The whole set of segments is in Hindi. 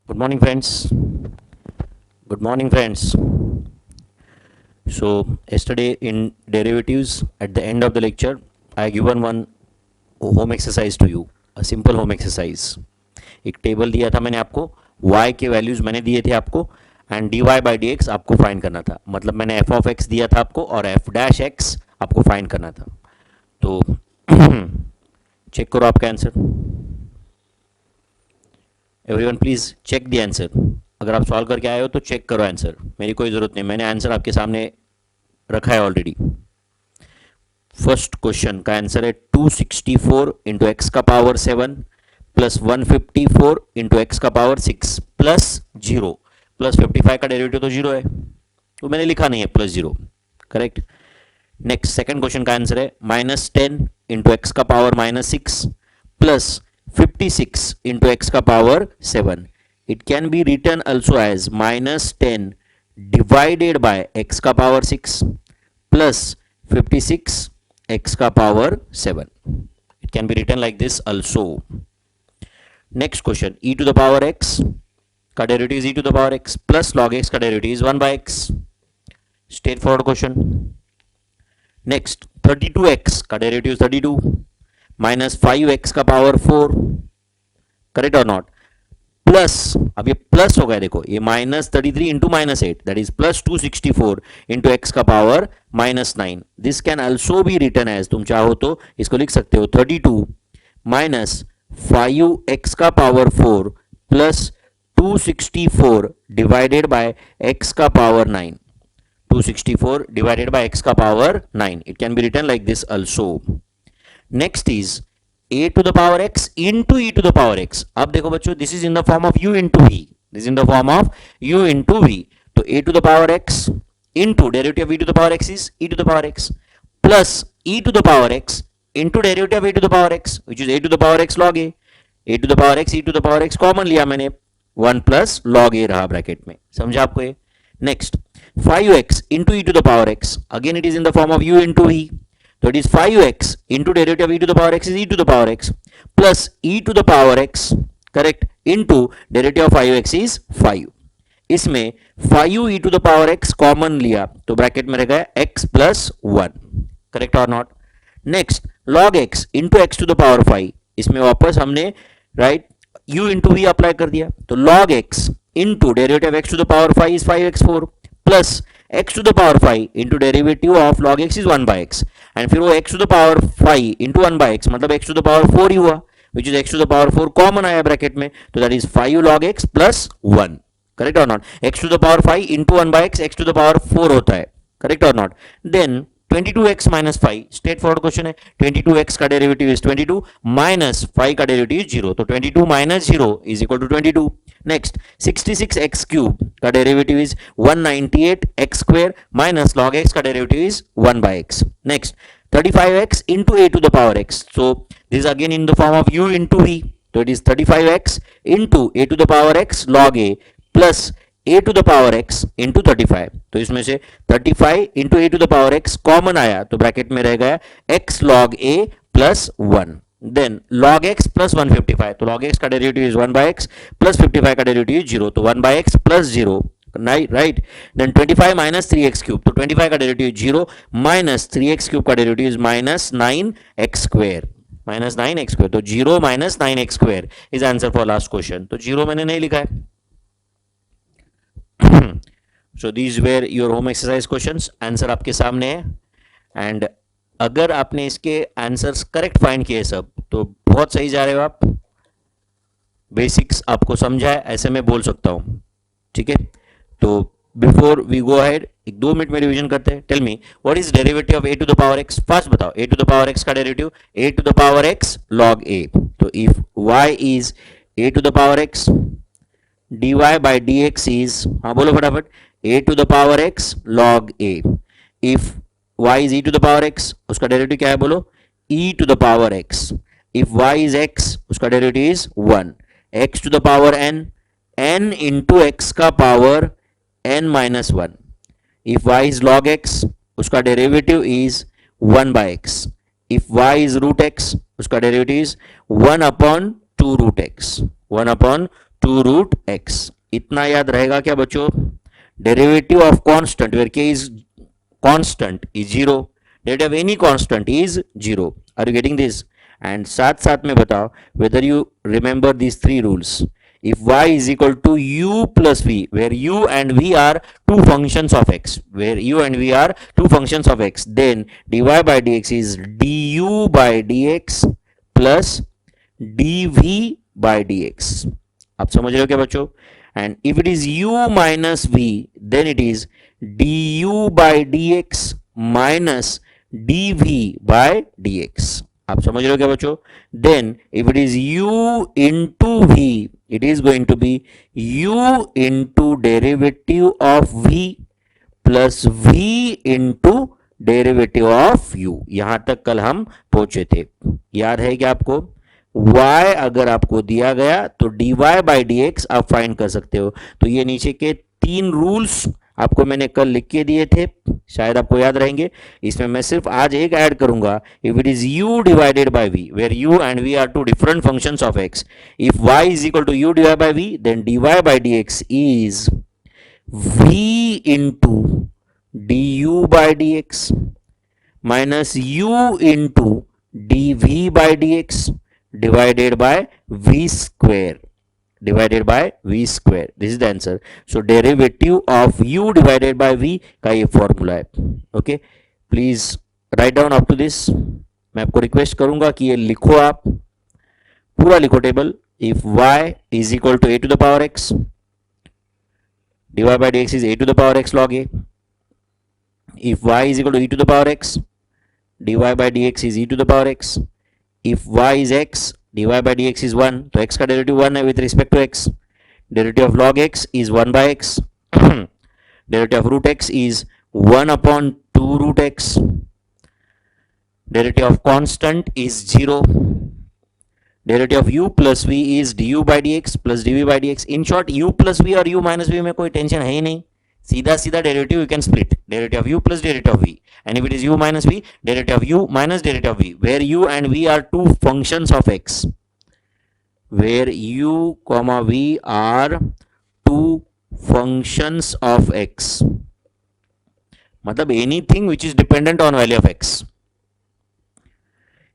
Good morning, friends. Good morning, friends. So, yesterday in derivatives, at the end of the lecture, I given one home exercise to you, a simple home exercise. एक टेबल दिया था मैंने आपको, y के वैल्यूज मैंने दिए थे आपको, and dy by d x आपको फाइंड करना था. मतलब मैंने f ऑफ x दिया था आपको और f डैश x आपको फाइंड करना था. तो चेक करो आपका answer. Everyone please check the answer. अगर आप सॉल्व करके आए हो तो चेक करो आंसर, मेरी कोई ज़रूरत नहीं, मैंने आंसर आपके सामने रखा है ऑलरेडी. फर्स्ट क्वेश्चन का आंसर है 264 इंटू एक्स का पावर 7 प्लस 154 इंटू एक्स का पावर 6 प्लस 0. प्लस 55 का डेरिवेटिव तो 0 है, तो मैंने लिखा नहीं है plus 0. Correct. Next second question का आंसर है -10 इंटू एक्स का पावर -6 प्लस 56 इंटू एक्स का power 7. It can be written also as -10 divided by x का पावर 6 प्लस 56 x का power 7. It can be written like this also. Next question, e to the power x का derivative is e to the power x plus log x का derivative is 1 by x. Straightforward question. Next 32x का डेरिवेटिव 32 minus 5x का पावर 4. करेक्ट और नॉट. प्लस, अब ये प्लस हो गया, देखो ये -33 into -8 that is plus 264 into x का power -9. This can also be return as, तुम चाहो तो इसको लिख सकते हो 32 माइनस 5x का power 4 plus 264 divided by x का पावर 9. 264 डिवाइडेड बाय एक्स का power 9. It can be return like this also. Next is a to the power x into e to the power x. अब देखो बच्चों, this is in the form of u into v. This is in the form of u into v. तो a to the power x into derivative of e to the power x is e to the power x plus e to the power x into derivative of a to the power x which is a to the power x log a. a to the power x e to the power x common लिया मैंने, 1 plus log a रहा ब्रैकेट में. समझा आपको ये. Next 5x into e to the power x, again it is in the form of u into v. So it is 5x into derivative of e to the power x is e to the power x plus e to the power x, correct, into derivative of 5x is 5. इसमें 5 e to the power x common लिया तो ब्रैकेट में रहेगा x plus 1. करेक्ट और not. Next log x into x to the power 5, इसमें वापस हमने right u into v apply कर दिया तो log x into derivative of x to the power 5 is 5x4 plus x to the power 5 into derivative of log x is 1 by x. And फिर वो x to the power 5 into 1 by x मतलब x to the power 4 ही हुआ, which is x to the power 4 common आया ब्रैकेट में, तो that is 5 log x plus 1. Correct और not. x to the power 5 into 1 by x to the power 4 होता है. करेक्ट और not. Then 22x minus 5, straightforward question है. 22x का डेरिवेटिव इज 22 माइनस 5 का डेरिवेटिव इज 0, तो 22 minus 0 is equal to 22. Next 66x cube का derivative is 198x square minus log x का derivative is 1 by x. Next 35x into a to the power x, so this is again in the form of u into v, so it is 35x into a to the power x log a plus a to the power x into 35. तो इसमें से 35 into a to the power x common आया तो ब्रैकेट में रह गया x log a plus 1. Then log x plus 155, तो log x का derivative is 1 by x plus 55 का डेरिवेटिव इज 0, तो 1 by x plus 0, right. Then 25 minus 3x cube, तो 25 का डेरिवेटिव 0 माइनस 3x क्यूब का derivative is -9x square, -9x square, तो 0 minus 9x square is answer for last question. तो 0 मैंने नहीं लिखा है. So these where your home exercise questions. Answer आपके सामने है एंड अगर आपने इसके आंसर्स करेक्ट फाइंड किए सब तो बहुत सही जा रहे हो आप. बेसिक्स आपको समझा है ऐसे मैं बोल सकता हूं. ठीक है, तो बिफोर वी गो अहेड एक 2 मिनट में रिवीजन करते हैं. Tell me what is derivative of a to the power x. First बताओ a to the power x का derivative a to the power x log a. तो if y is a to the power x dy by dx is, हाँ बोलो फटाफट, a to the power x log a. If y is e to the power x, उसका डेरिवेटिव क्या है बोलो, e to the power x. If y is x, उसका derivative is 1. x to the power n, n into x का पावर n माइनस 1. इफ y is log x, उसका derivative is 1 by x. If y is root x, उसका derivative is 1 upon 2 root x, 1 upon 2 root X. इतना याद रहेगा क्या बच्चों? Derivative of constant where K is constant is zero, derivative of any constant is zero. Are you getting this? And साथ साथ में बताओ whether you remember these three rules. If y is equal to u plus v, where u and v are two functions of x, where u and v are two functions of x, then dy by dx is du by dx plus dv by dx. आप समझ रहे हो क्या बच्चों? And if it is u minus v, then it is du by dx minus dv by dx. आप समझ रहे हो क्या बच्चों? Then if it is u into v, it is going to be u into derivative of v plus v into derivative of u। यहां तक कल हम पहुंचे थे, याद है क्या आपको? y अगर आपको दिया गया तो dy बाई डी एक्स आप फाइंड कर सकते हो। तो ये नीचे के 3 रूल्स आपको मैंने कल लिख के दिए थे, शायद आपको याद रहेंगे। इसमें मैं सिर्फ आज एक ऐड करूंगा, if it is u divided by v, where u and v are two different functions of x, if y is equal to u divide by v, then dy by dx is v into du by dx minus u into dv by dx divided by v square, divided by v square. This is the answer. So derivative of u divided by v का ये फॉर्मूला है। Okay, please write down up to this. मैं आपको रिक्वेस्ट करूंगा कि ये लिखो, आप पूरा लिखो table. If y is equal to a to the power x, dy by dx is a to the power x log a. If y is equal to e to the power x, dy by dx is e to the power x. If y is x, dy by dx is 1, तो x का डेरिवेटिव 1 है with respect to x, derivative of log x is 1 by x, derivative of root x is 1 upon 2 root x, derivative of constant is 0, derivative of u plus v is du by dx plus dv by dx। In short u plus v और u minus v में कोई टेंशन है ही नहीं, सीधा सीधा derivative you can split, derivative of u plus derivative of v, and if it is u minus v, derivative of u minus derivative of v, where u and v are two functions of x, where u comma v are two functions of x, मतलब anything which is dependent on value of x।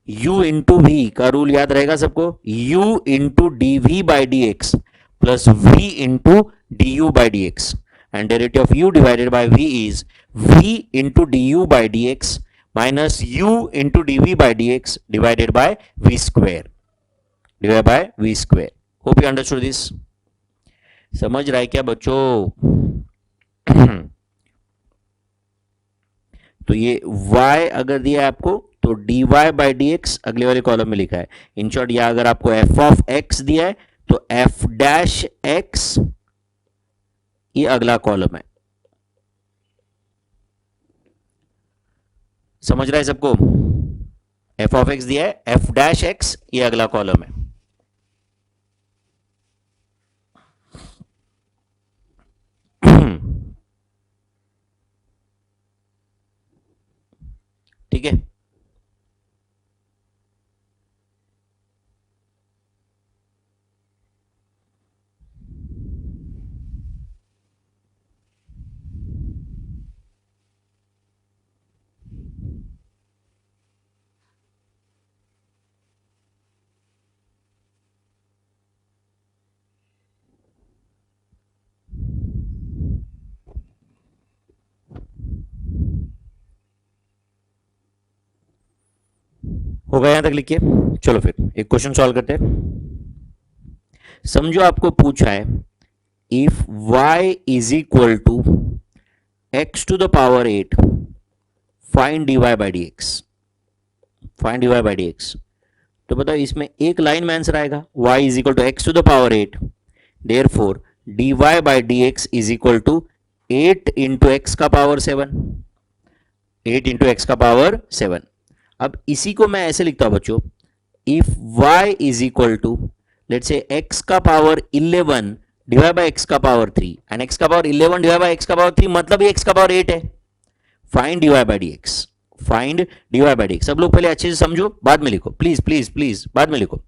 u into v का रूल याद रहेगा सबको, u into dv by dx plus v into du by dx, and derivative of u divided by v is v into du by dx minus u into dv by dx divided by v square, divided by v square। hope you understood this। समझ रहा है क्या बच्चों? तो ये y अगर दिया है आपको तो dy by dx अगले वाले कॉलम में लिखा है। इन शॉर्ट या अगर आपको f of x दिया है तो f dash x ये अगला कॉलम है। समझ रहा है सबको? f of x दिया है, f dash x ये अगला कॉलम है। ठीक है, हो गया यहां तक लिखिए। चलो फिर एक क्वेश्चन सॉल्व करते हैं। समझो आपको पूछा है if y is equal to x to the power 8 find dy by d x, find dy by d x. तो बताओ इसमें एक लाइन में आंसर आएगा y is equal to x to the power 8, therefore dy by d x is equal to 8 into x का पावर 7, 8 इंटू एक्स का पावर 7। अब इसी को मैं ऐसे लिखता हूं बच्चों, if y is equal to let's say x का पावर 11 डिवाइड बाय x का पावर 3 एंड x का पावर 11 डिवाइड बाय x का पावर 3 मतलब ये x का पावर 8 है। Find dy by dx, find dy by dx। सब लोग पहले अच्छे से समझो, बाद में लिखो, प्लीज प्लीज प्लीज बाद में लिखो।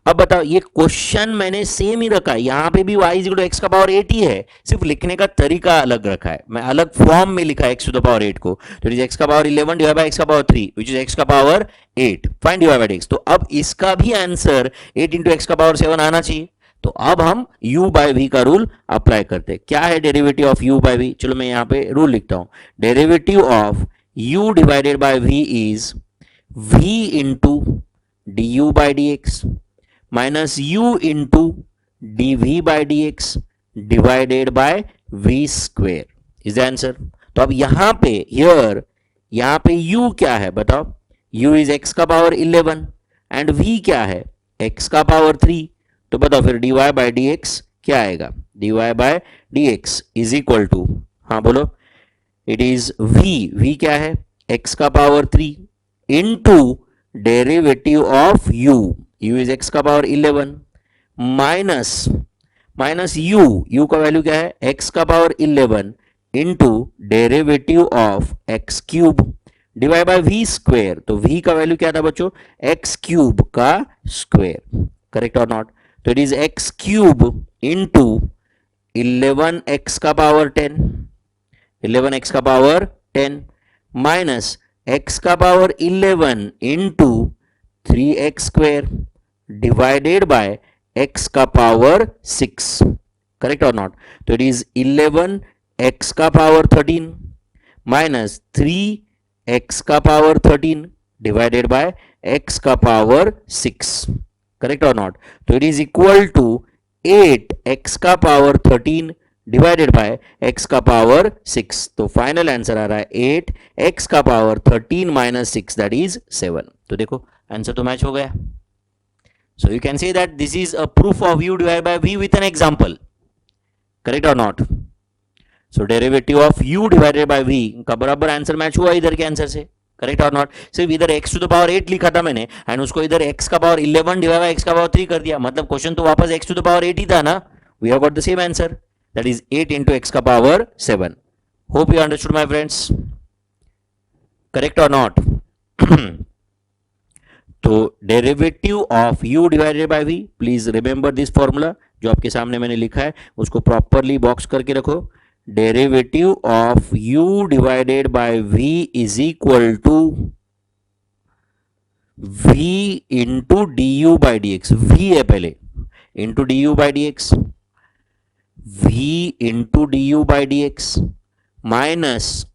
अब बताओ, ये क्वेश्चन मैंने सेम ही रखा है, यहां पे भी y is equal to x का पावर 8 ही है, सिर्फ लिखने का तरीका अलग रखा है, मैं अलग फॉर्म में लिखा है एक्स टू द पावर 8 को, तो इट इज एक्स का पावर 11 डिवाइड बाय एक्स का पावर 3 विच इज एक्स का power 8, find divide by x. तो अब इसका भी आंसर 8 इंटू एक्स का पावर 7 आना चाहिए। तो अब हम u बाय v का रूल अप्लाई करते हैं। क्या है derivative of u by v? चलो मैं यहां पे रूल लिखता हूं, derivative of u divided by v is v into du by dx minus u into dv by dx divided by v square is the answer. तो अब यहां पे यहां पे u क्या है बताओ? u इज x का पावर 11 एंड v क्या है? x का पावर 3। तो बताओ फिर dy बाय dx क्या आएगा? dy by dx is equal to, हाँ बोलो, इट इज v क्या है? x का power 3 into derivative of u is x का पावर 11 माइनस u का वैल्यू क्या है? x का power 11 into derivative of x cube divide by v square. तो v का वैल्यू क्या था बच्चों? x क्यूब का स्क्वेयर, करेक्ट और नॉट? तो it is x cube into 11x का पावर 10, 11x का पावर 10 माइनस x का power 11 into 3x square divided by x का पावर 6, करेक्ट और नॉट? तो इट इज 11x का पावर 13 माइनस 3x का पावर 13 डिवाइडेड बाय x का पावर 6, करेक्ट और नॉट? तो it is equal to 8x का पावर 13 डिवाइडेड बाय x का पावर 6। तो फाइनल आंसर आ रहा है 8x का पावर 13 माइनस 6 दैट इज 7। तो देखो आंसर तो मैच हो गया। So you can say that this is a proof of u divide by v with an example, correct और not? So derivative of u divided by v का बराबर आंसर मैच हुआ इधर के आंसर से, करेक्ट और नॉट? सिर्फ इधर x टू द पावर 8 लिखा था मैंने एंड उसको इधर x का पावर 11 डिवाइड बाय x का पावर 3 कर दिया, मतलब क्वेश्चन तो वापस x टू द पावर 8 ही था ना। We have got the same answer, that is 8 into x का power 7। Hope you understood my friends, correct और नॉट? तो derivative of u divided by v, please remember this formula जो आपके सामने मैंने लिखा है उसको प्रॉपरली बॉक्स करके रखो। Derivative of u divided by v is equal to v into d u by d x, v है पहले, into d u by d x, v into d u by d x minus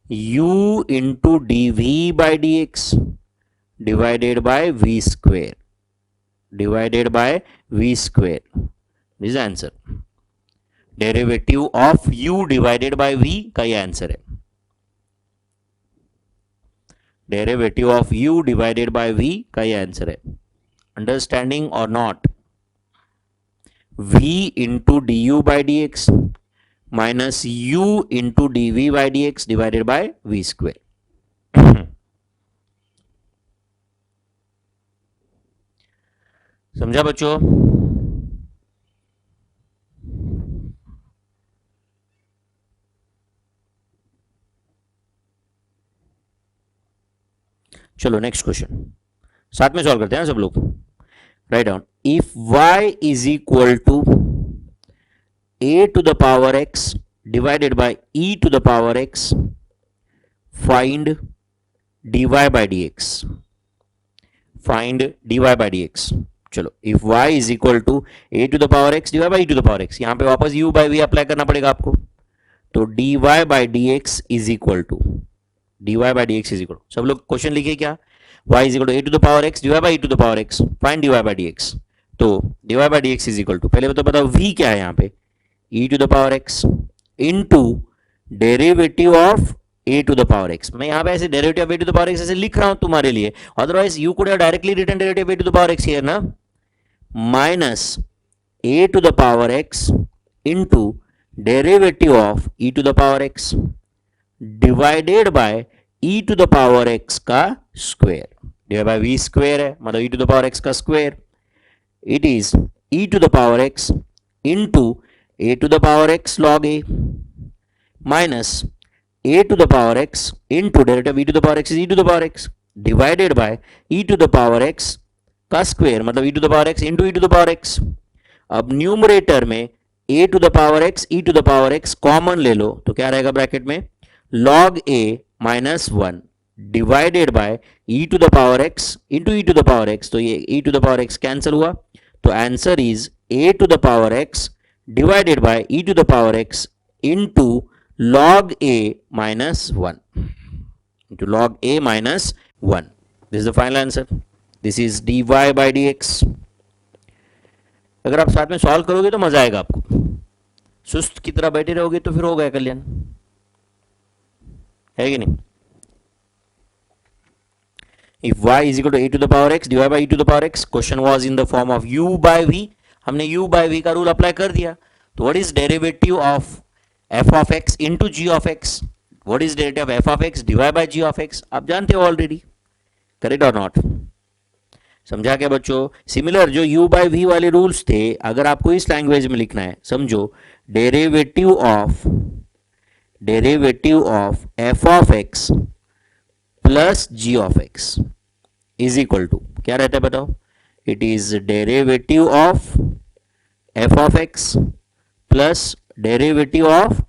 u into d v by d x divided by v square, divided by v square, this answer. Derivative of u divided by v का ये आंसर है। Derivative of u divided by v का ये आंसर है। अंडरस्टैंडिंग और not? v into d u by d x minus u into d v by d x divided by v square. समझा बच्चों? चलो नेक्स्ट क्वेश्चन साथ में सॉल्व करते हैं सब लोग। Write down, if y is equal to a to the power x divided by e to the power x, find dy by dx, find dy by dx। चलो if y is equal to a to the power x divide by e to the power x, यहां पे वापस u बाय v अप्लाई करना पड़ेगा आपको। तो dy by dx is equal to, dy by dx is equal, सब लोग क्वेश्चन लिखिए क्या? y is equal to a to the power x divide by e to the power x, find dy by dx। तो dy by dx is equal to, पहले तो बताओ v क्या है यहाँ पे? e to the power x into derivative of a to the power x। मैं यहाँ पे ऐसे derivative of a to the power x ऐसे लिख रहा हूं तुम्हारे लिए, otherwise you could have directly written derivative of a to the power x here ना, minus a to the power x into derivative of e to the power x divided by e to the power x का square, divide by v square है, मतलब e to the power x का square. It is e to the power x into a to the power x log a minus a to the power x into derivative e to the power x is e to the power x divided by e to the power x का स्क्वायर मतलब e to the power x into e to the power x। अब न्यूमरेटर में a to the power x e to the power x common ले लो तो क्या रहेगा ब्रैकेट में log a minus 1 divided by e to the power x into e to the power x। तो ये e to the power x cancel हुआ तो answer is a to the power x divided by e to the power x into log a minus 1 into log a minus 1. This is the final answer. This is dy by dx. अगर आप साथ में सॉल्व करोगे तो मजा आएगा आपको, सुस्त की तरह बैठे रहोगे तो फिर हो गया कल्याण, है कि नहीं। If y is equal to a to the power x dy by e to the power x, question was in the form of u by v, हमने u by v का रूल अप्लाई कर दिया। तो what is derivative of f of x into g of x? What is derivative of f of x divided by g of x? आप जानते हो ऑलरेडी, करेक्ट और नॉट। समझा क्या बच्चों। सिमिलर जो u by v वाले रूल्स थे अगर आपको इस लैंग्वेज में लिखना है, समझो derivative of f of x plus g of x is equal to क्या रहता है बताओ। It is derivative of f of x plus derivative of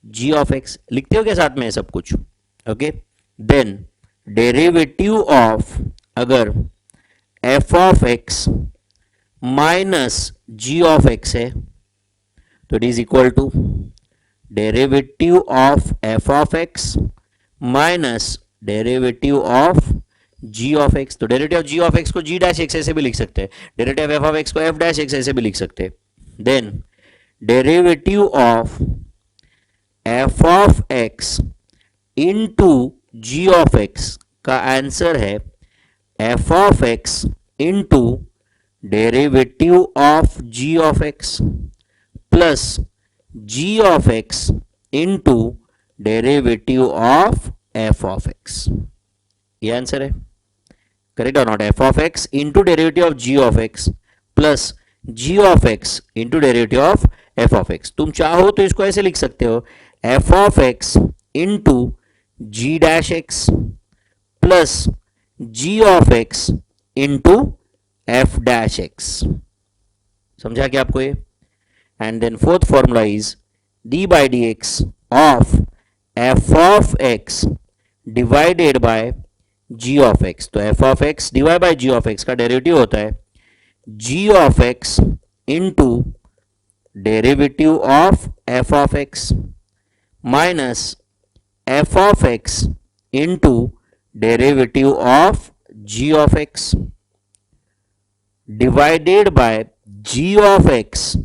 g of x। लिखते हो क्या साथ में सब कुछ, ओके। देन डेरिवेटिव ऑफ अगर f of x minus g of x है तो it is equal to derivative of f of x minus derivative of g of x। तो derivative of g of x को g डैश x ऐसे भी लिख सकते हैं, derivative of f of x को f डैश x ऐसे भी लिख सकते हैं। Then derivative of f of x into g of x का आंसर है f of x into derivative of g of x plus g of x into derivative of f of x। ये आंसर है, करेक्ट और not. f of x into derivative of g of x plus g of x into derivative of f of x। तुम चाहो तो इसको ऐसे लिख सकते हो f of x into g dash x plus g of x into f dash x। समझा क्या आपको ये। And then fourth formula is d by dx of f of x divided by g of x। तो f of x divide by g of x का डेरिवेटिव होता है g of x into derivative of f of x minus f of x into derivative of g of x divided by g of x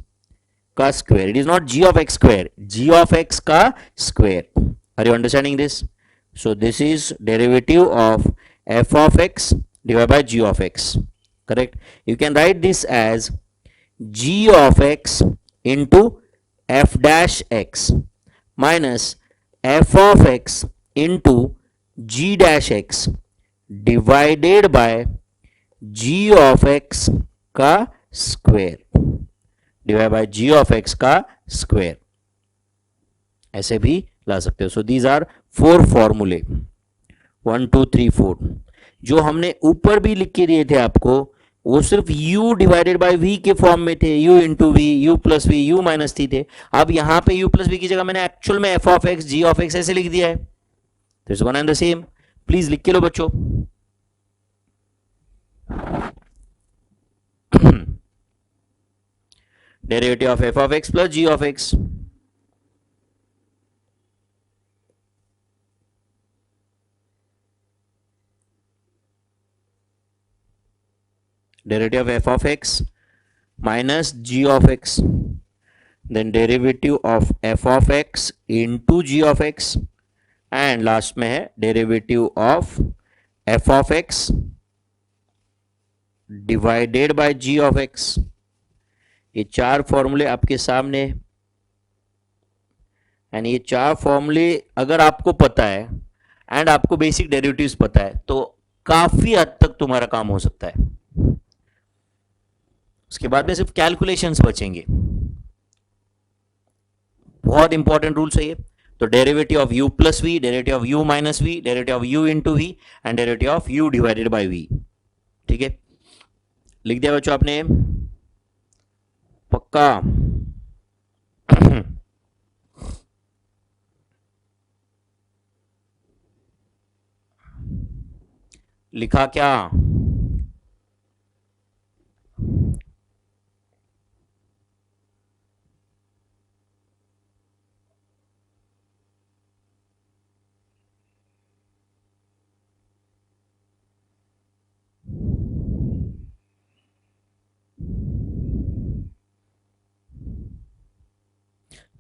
का square. It is not g of x square, g of x का square. Are you understanding this. So this is derivative of f of x divided by g of x, correct। You can write this as g of x into f dash x minus f of x into g dash x divided by g of x का square, divide by g of x का स्क्वायर, ऐसे भी ला सकते हो। सो दीज आर 4 फॉर्मूले 1 2 3 4 जो हमने ऊपर भी लिख के दिए थे आपको, वो सिर्फ u डिवाइडेड बाय v के फॉर्म में थे, u into v, u plus v, u minus थी थे। अब यहां पे u प्लस वी की जगह मैंने एक्चुअल में f of x g of x ऐसे लिख दिया है। तो it's one and the same, please लिख के लो बच्चों। Derivative of f of x plus g of x, derivative of f of x minus g of x, then derivative of f of x into g of x, and last में है derivative of f of x divided by g of x। ये 4 फॉर्मूले आपके सामने, एंड ये 4 फॉर्मूले अगर आपको पता है एंड आपको बेसिक डेरिवेटिव्स पता है तो काफी हद तक तुम्हारा काम हो सकता है। उसके बाद में सिर्फ कैलकुलेशंस बचेंगे। बहुत इंपॉर्टेंट रूल्स है ये। तो derivative of u plus v, derivative of u minus v, derivative of u into v, and derivative of u divided by v, ठीक है। लिख दिया बच्चों आपने? पक्का? लिखा क्या?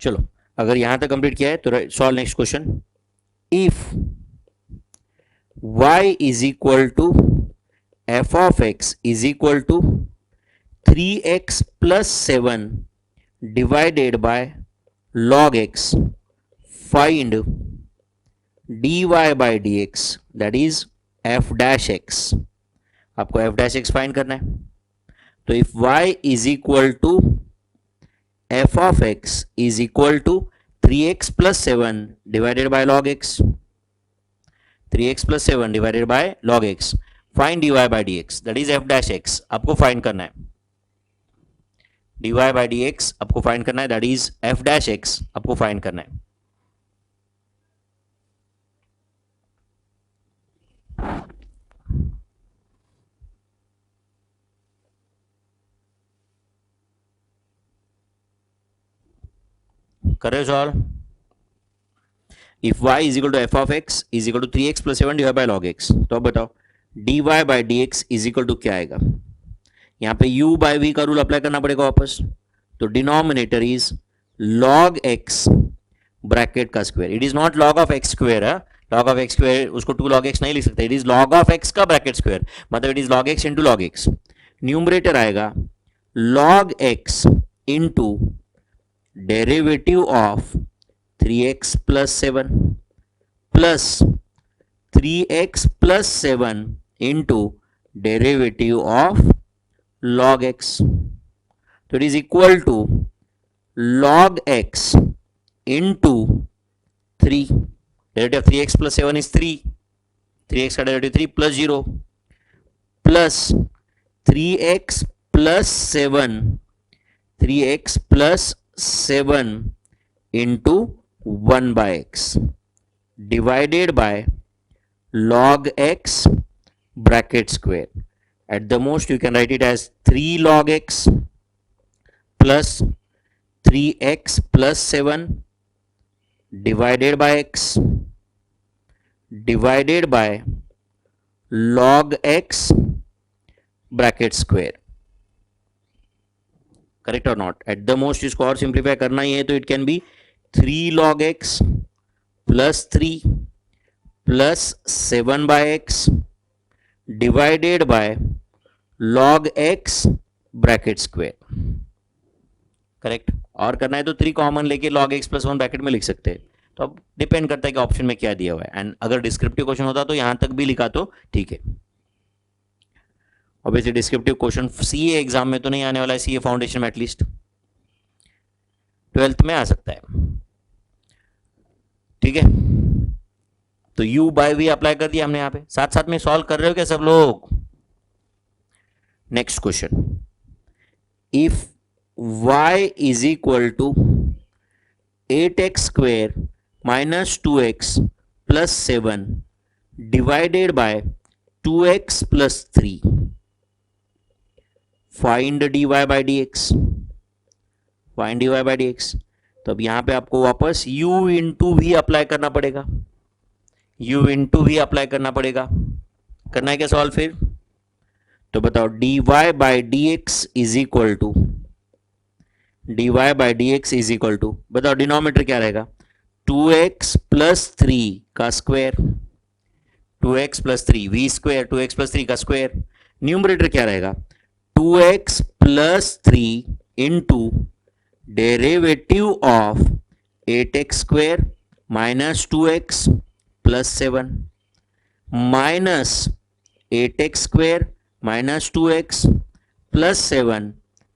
चलो, अगर यहां तक कंप्लीट किया है तो solve next question. If y is equal to f of x is equal to 3x plus 7 divided by log x, find dy by dx, that is f dash x. आपको f dash x फाइंड करना है. तो if y is equal to f of x is equal to 3x plus 7 divided by log x, 3x plus 7 divided by log x, find dy by dx, that is f dash x आपको फाइंड करना है. dy by dx आपको फाइंड करना है, that is f dash x आपको फाइंड करना है. कर रहे हो solve? If y is equal to f of x is equal to 3x plus 7 divide by log x, तो अब बताओ dy by dx is equal to क्या आएगा? यहां पे u बाय v का रूल अप्लाई करना पड़ेगा वापस. तो denominator is log x bracket का square. It is not log of x square है. log ऑफ x स्क्वायर उसको 2 log x नहीं लिख सकते. It is log of x का ब्रैकेट स्क्वायर, मतलब it is log x into log x. Numerator आएगा log x into derivative of 3x plus 7 plus 3x plus 7 into derivative of log x. So it is equal to log x into 3. Derivative of 3x plus 7 is 3. 3x का derivative 3 plus 0 plus 3x plus 7. 3x plus 7 into 1 by x divided by log x bracket square. At the most you can write it as 3 log x plus 3x plus 7 divided by x divided by log x bracket square. Correct और नॉट? एट द मोस्ट इसको और सिंप्लीफाई करना ही है तो it can B 3 log x plus 3 plus 7 by x divided by log x bracket square. Correct? और करना है तो 3 कॉमन लेके log x plus 1 ब्रैकेट में लिख सकते हैं. तो अब डिपेंड करता है कि ऑप्शन में क्या दिया हुआ है. एंड अगर डिस्क्रिप्टिव क्वेश्चन होता तो यहां तक भी लिखा तो ठीक है. Obviously descriptive question CA exam में तो नहीं आने वाला है. सीए फाउंडेशन में एटलीस्ट 12th में आ सकता है. ठीक है, तो u बाय v अप्लाई कर दिया हमने यहां पे. साथ साथ में सॉल्व कर रहे हो क्या सब लोग? Next question. If y is equal to 8x square minus 2x plus 7 divided by 2x plus 3, find dy by dx. Find dy by dx. तो अब यहां पे आपको वापस u इंटू वी अप्लाई करना पड़ेगा. u इंटू वी अप्लाई करना पड़ेगा. करना है क्या सॉल्व फिर? तो बताओ dy by dx is equal to dy by dx is equal to, बताओ डिनोमिनेटर क्या रहेगा? 2x प्लस 3 का square. 2x plus 3 v square, 2x plus 3 का स्क्वायर. न्यूमरेटर क्या रहेगा? 2x plus 3 into derivative of 8x square minus 2x plus 7 minus 8x square minus 2x plus 7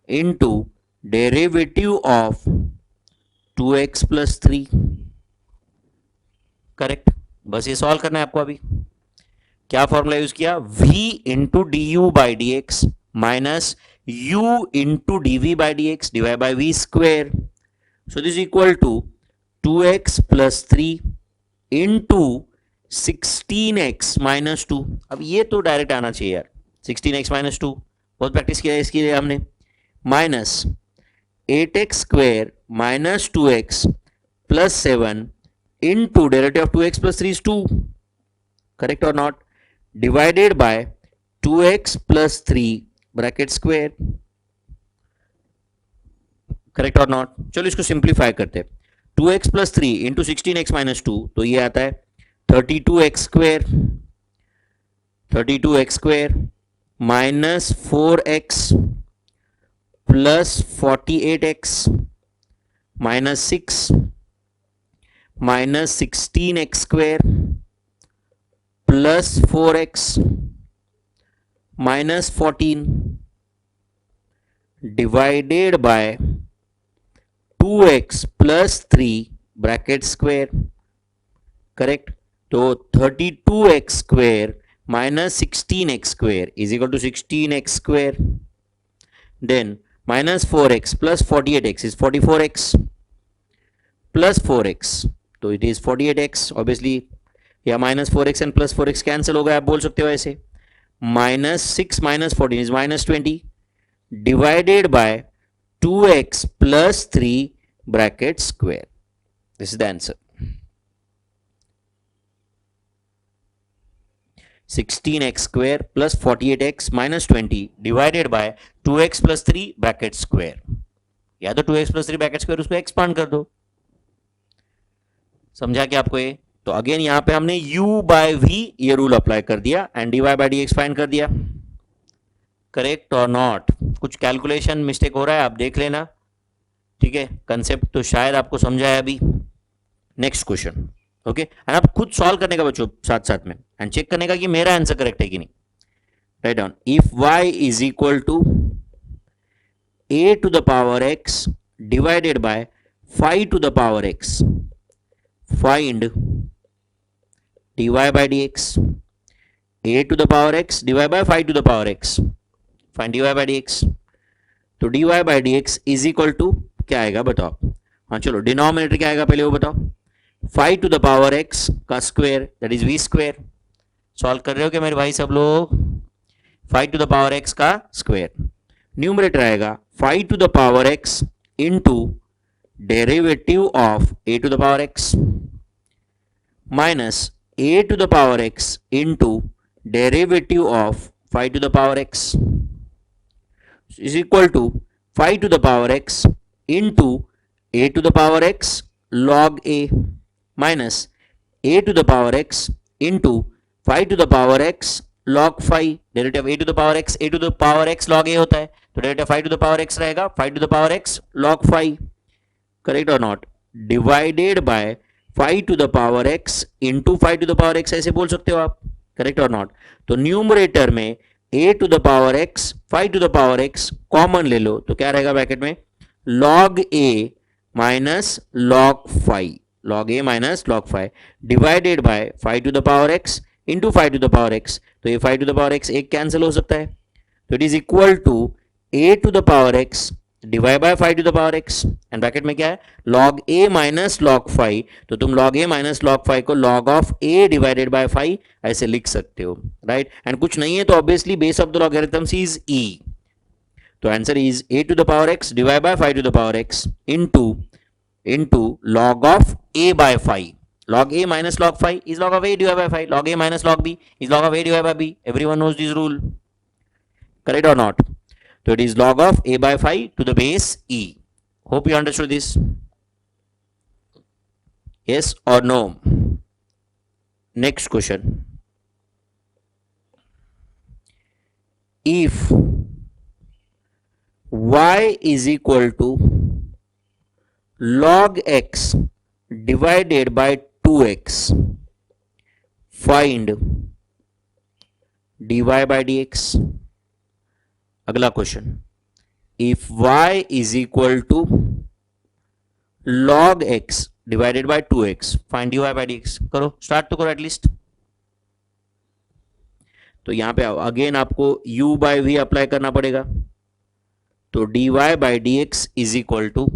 into derivative of 2x plus 3. Correct? बस ये सॉल्व करना है आपको. अभी क्या फॉर्मूला यूज किया? v into d u by d x. minus u into dv by dx divided by v square. So this is equal to 2x plus 3 into 16x minus 2. अब ये तो डायरेक्ट आना चाहिए यार, 16x minus 2 बहुत प्रैक्टिस किया है इसके लिए हमने, minus 8x square minus 2x plus 7 into derivative of 2x plus 3 is 2, correct or not, divided by 2x plus 3 bracket square, correct or not. चलो इसको सिंप्लीफाई करते हैं, 2x plus 3 into 16x minus 2 तो ये आता है 32x square, 32x square minus 4x plus 48x minus 6 minus 16x square plus 4x minus 14 divided by 2x plus 3 bracket square, correct. तो 32x square minus 16x square is equal to 16x square, then minus 4x plus 48x is 44x plus 4x, तो it is 48x obviously, या minus 4x and plus 4x cancel हो गया, आप बोल सकते हो ऐसे, minus 6 minus 14 is minus 20 divided by 2x plus 3 bracket square. This is the answer. 16x square plus 48x minus 20 divided by 2x plus 3 bracket square. या तो 2x plus 3 bracket square उसको एक्सपांड कर दो, समझा क्या आपको ये. तो अगेन यहां पे हमने u बाय v ये रूल अप्लाई कर दिया एंड dy बाय dx फाइंड कर दिया, करेक्ट और नॉट. कुछ कैलकुलेशन मिस्टेक हो रहा है आप देख लेना, ठीक है. कंसेप्ट तो शायद आपको समझा है अभी. Next question, okay. एंड आप खुद सॉल्व करने का बच्चों साथ साथ में, एंड चेक करने का कि मेरा आंसर करेक्ट है कि नहीं. Write down, if y is equal to a to the power x divided by 5 to the power x, find dy by dx, a to the power x divided by 5 to the power x, find dy by dx. तो dy by dx is equal to क्या आएगा बताओ. हाँ चलो, डिनोमिनेटर क्या आएगा पहले वो बताओ. 5 to the power x का square that is v square. Solve कर रहे हो क्या मेरे भाई सब लोग. 5 to the power x का स्क्वायर, न्यूमरेटर आएगा 5 to the power x into derivative of a to the power x minus a to the power x into derivative of 5 to the power x is equal to 5 to the power x into a to the power x log a minus a to the power x into 5 to the power x log 5. Derivative a to the power x, a to the power x log a होता है, तो derivative 5 to the power x रहेगा 5 to the power x log 5, correct और not, divided by 5 to the power x into 5 to the power x ऐसे बोल सकते हो आप, करेक्ट और नॉट. तो न्यूमरेटर में a to the power x 5 to the power x common ले लो तो क्या रहेगा ब्रैकेट में, log a minus log 5, log a minus log 5 divided by 5 to the power x into 5 to the power x. तो ये 5 टू द पावर x एक कैंसिल हो सकता है, तो it is equal to a to the power x divide by 5 to the power x and bracket में क्या है log a माइनस log 5. तो तुम log a माइनस log 5 को log of a divided by 5 ऐसे लिख सकते हो, राइट. एंड कुछ नहीं है तो obviously base of the logarithms is e. तो answer is a to the power x divide by 5 to the power x into log of a by 5. log a minus log 5 is log of a divided by 5. log a minus log b is log of a divided by b. Everyone knows this rule, correct or not. So it is log of a by 5 to the base e. Hope you understood this. Yes or no. Next question. If y is equal to log x divided by 2x, find dy by dx. अगला question, if y is equal to log x divided by 2x, find dy by dx. करो, स्टार्ट तो करो एटलीस्ट. तो यहाँ पे अगेन आपको u बाय वी अप्लाई करना पड़ेगा। तो dy by d x is equal to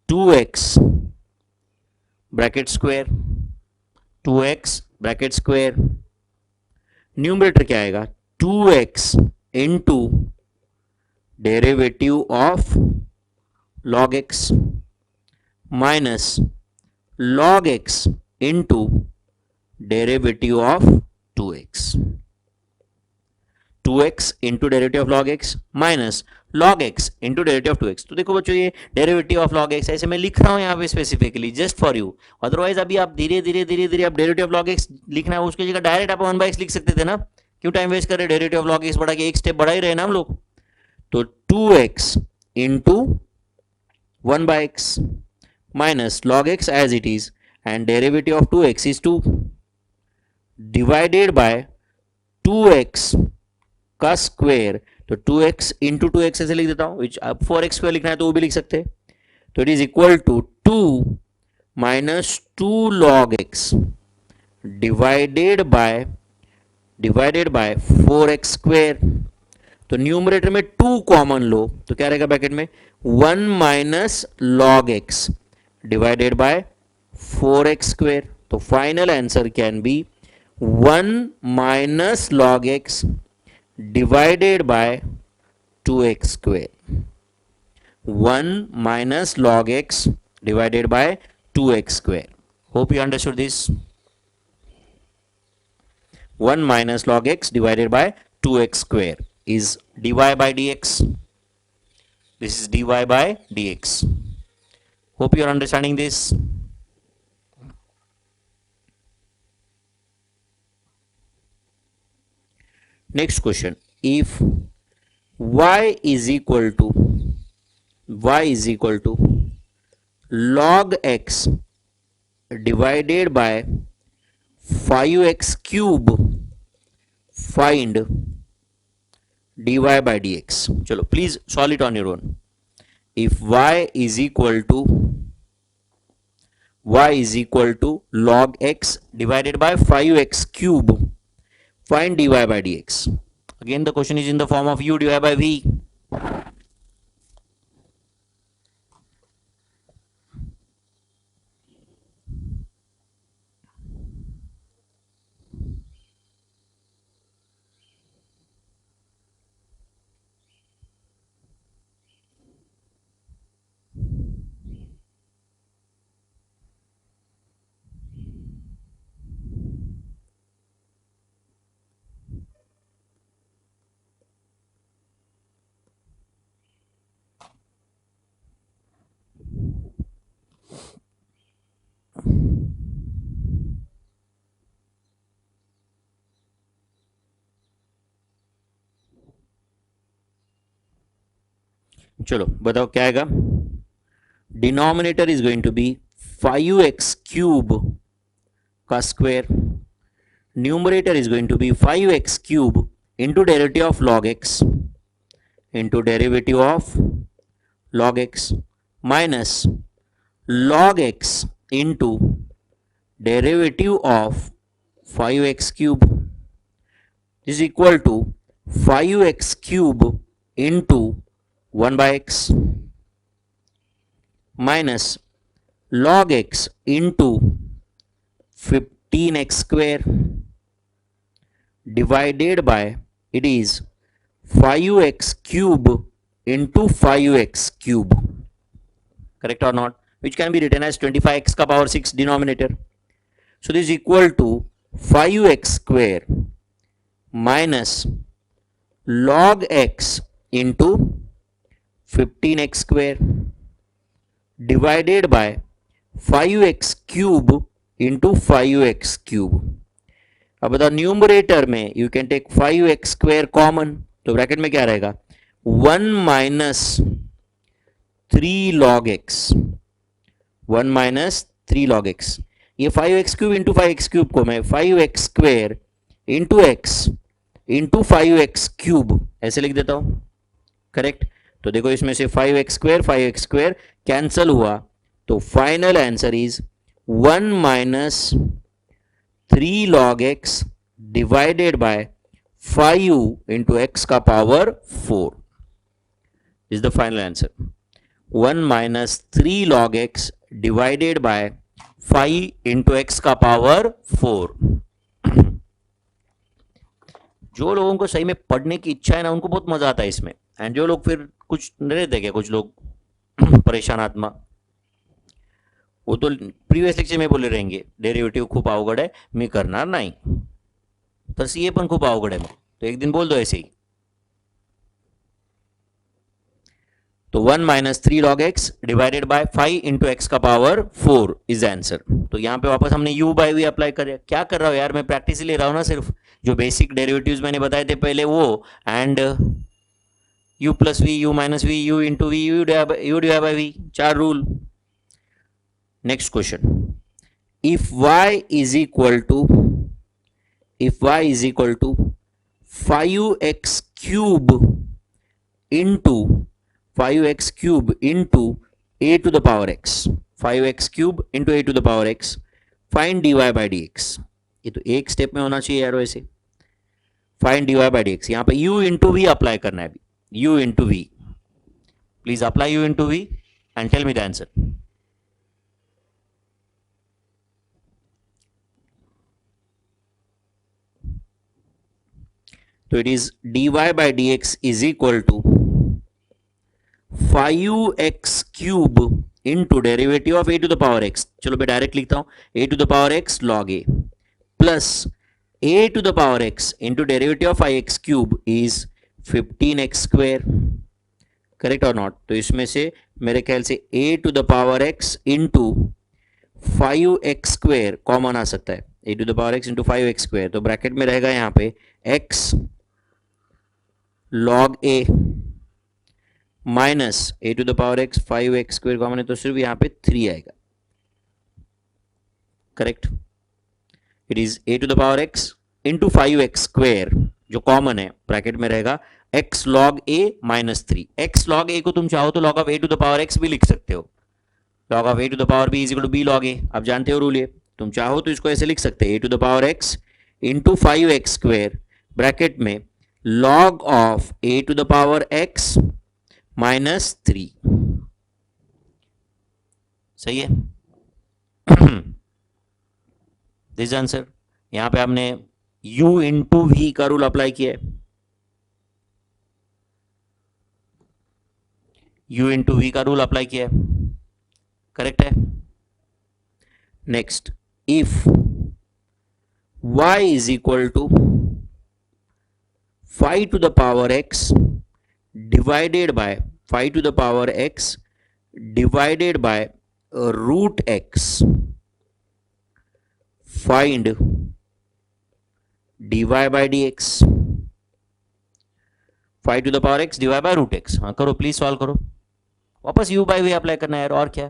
2x bracket square, 2x bracket square, numerator क्या आएगा 2x into derivative of log x minus log x into derivative of 2x, 2x into derivative of log x minus log x into derivative of 2x। तो देखो बच्चों ये डेरिवेटिव ऑफ log x ऐसे मैं लिख रहा हूं यहाँ पे specifically just for you, otherwise अभी आप धीरे धीरे धीरे धीरे आप डेरिवेटिव ऑफ log x लिखना है उसकी जगह डायरेक्ट आप 1/x लिख सकते थे ना, क्यों टाइम वेस्ट कर रहे डेरिवेटिव ऑफ log x बढ़ा के एक स्टेप बढ़ा ही रहे ना हम लोग। तो 2x into 1/x minus log x as it is and derivative of 2x is 2 divided by 2x का स्क्वायर। तो 2x इंटू 2x ऐसे लिख देता हूं, विच अब 4x स्क्वायर लिखना है तो वो भी लिख सकते हैं। तो it is equal to 2 minus 2 log x divided by 4x square. तो न्यूमरेटर में 2 कॉमन लो तो क्या रहेगा ब्रैकेट में 1 minus log x divided by 4x square. तो final answer can be 1 minus log x divided by 2x square, 1 minus log x divided by 2x square. Hope you understood this. 1 minus log x divided by 2x square is dy by dx. This is dy by dx. Hope you are understanding this. Next question, if y is equal to log x divided by 5x cube, find dy by dx. चलो please solve it on your own. If y is equal to log x divided by 5x cube, find dy by dx. Again the question is in the form of u dy by v. चलो बताओ क्या आएगा। Denominator is going to be 5x cube का square, numerator is going to be 5x cube into derivative of log x into derivative of log x minus log x into derivative of 5x cube is equal to 5x cube into 1/x minus log x into 15x square divided by it is 5x cube into 5x cube, correct or not, which can be written as 25x का power 6 denominator. So this is equal to 5x square minus log x into 15x square divided by 5x cube into 5x cube. अब बताओ न्यूमरेटर में you can take 5x square common, तो ब्रैकेट में क्या रहेगा 1 minus 3 log x, 1 minus 3 log x। ये 5x cube into 5x cube को मैं 5x square into x into 5x cube ऐसे लिख देता हूं, करेक्ट। तो देखो इसमें से 5x स्क्वायर कैंसल हुआ, तो final answer is 1 minus 3 log x divided by 5u into x का power 4 is the final answer. 1 minus 3 log x divided by 5 into x का power 4. जो लोगों को सही में पढ़ने की इच्छा है ना, उनको बहुत मजा आता है इसमें. एंड जो लोग फिर कुछ नहीं रहते क्या, कुछ लोग परेशान आत्मा, वो तो प्रीवियस लेक्चर में बोले रहेंगे डेरिवेटिव खूप अवघड आहे, मी करणार नाही, तर सीए पण खूप अवघड आहे. मग तो एक दिन बोल दो ऐसे ही. तो 1 minus 3 log x divided by 5 into x का पावर 4 इज आंसर. तो यहां पे वापस हमने u बाई वी अप्लाई कर. क्या कर रहा हूं यार, मैं प्रैक्टिस ले रहा हूं ना, सिर्फ जो बेसिक डेरिवेटिव्स मैंने बताए थे पहले वो, and u plus v, u minus v, u into v, u divide by v, 4 rule. Next question. If y is equal to 5x cube into 5x cube into a to the power x, 5x cube into a to the power x, find dy by d x. ये तो एक स्टेप में होना चाहिए यार वैसे. Find dy by d x. यहां पे u इंटू वी अप्लाई करना है अभी. u into v, please apply u into v and tell me the answer. तो it is dy by d x is equal to 5x cube into derivative of a to the power x. चलो मैं डायरेक्ट लिखता हूं, a to the power x log a plus a to the power x into derivative of 5x cube is 15x square. Correct और नॉट? तो इसमें से मेरे ख्याल से a to the power x into 5x square common आ सकता है. a to the power x into 5x square, तो ब्रैकेट में रहेगा यहां पे x log a minus a to the power x, 5x square common है तो सिर्फ यहां पे 3 आएगा. Correct? It is a to the power x into 5x square जो कॉमन है, ब्रैकेट में रहेगा x log a minus 3. x log a को तुम चाहो तो log of a to the power x भी लिख सकते हो. log of a to the power b is equal to b log a. आप जानते हो रूल ये. तुम चाहो तो इसको ऐसे लिख सकते हैं, a to the power x into 5x square bracket में log of a to the power x minus 3. सही है? This answer. यहां पे हमने u इंटू वी का रूल अप्लाई किया है. u इंटू वी का रूल अप्लाई किया है. करेक्ट है? Next. If y is equal to 5 to the power x divided by 5 to the power x divided by root x, find dy by dx. 5 to the power x divided by root x. हाँ करो प्लीज, सॉल्व करो. वापस u by v अप्लाई करना है और क्या.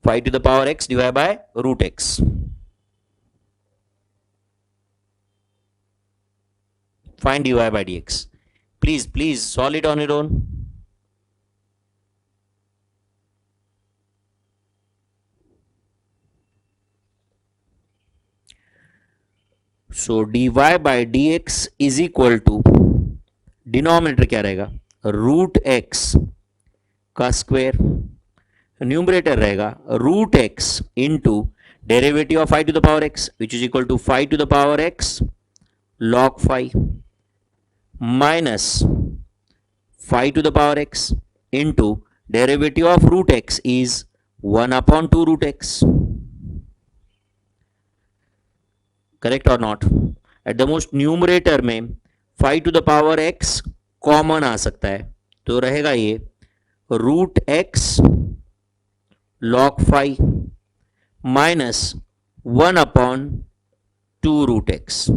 5 to the power x divided by root x. Find dy by dx. Please solve it on your own. So dy by dx is equal to, denominator क्या रहेगा, रूट एक्स का स्क्वायर, न्यूमरेटर रहेगा root x into derivative of 5 to the power x which is equal to 5 to the power x log 5 minus 5 to the power x into derivative of root x is 1 upon 2 root x. Correct or not? At the most numerator में 5 to the power x common आ सकता है, तो रहेगा ये root x log 5 minus 1 upon 2 root x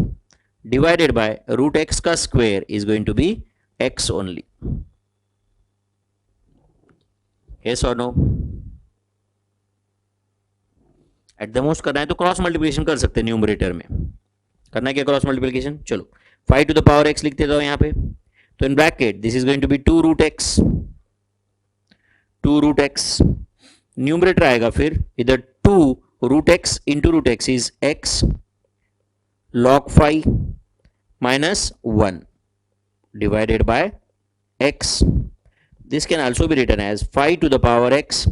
divided by root x का square is going to be x only. Yes or no? At the most करना है तो क्रॉस मल्टीप्लिकेशन कर सकते हैं. न्यूमरेटर में करना है क्या, क्रॉस मल्टीप्लिकेशन. चलो 5 टू द पावर x लिख देता हूं यहां पे. तो in bracket this is going to be 2 root x. Numerator आएगा फिर इधर 2 root x into root x is x log phi minus 1 divided by x. This can also be written as phi to the power x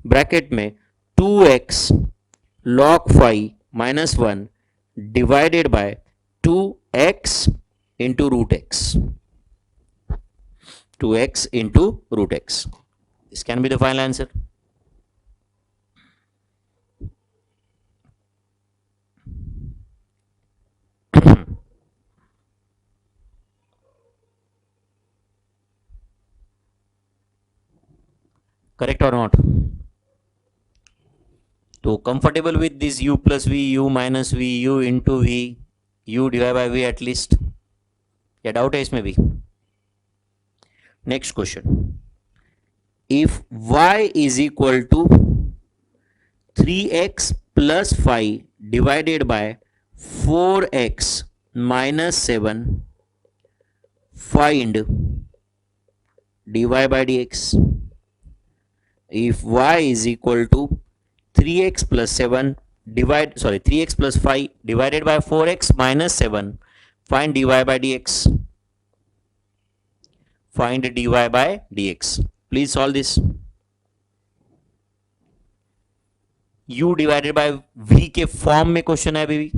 bracket में 2x log phi minus 1 divided by 2x into root x. 2x into root x. This can be the final answer. Correct or not? तो comfortable with this u plus v, u minus v, u into v, u divided by v at least? या डाउट है इसमें भी? Next question, if y is equal to 3x plus 5 divided by 4x minus 7, find dy by dx. If y is equal to 3x plus 3x plus 5 divided by 4x minus 7, find dy by dx. Find dy by dx. Please solve this. u divided by v के फॉर्म में क्वेश्चन है अभी भी.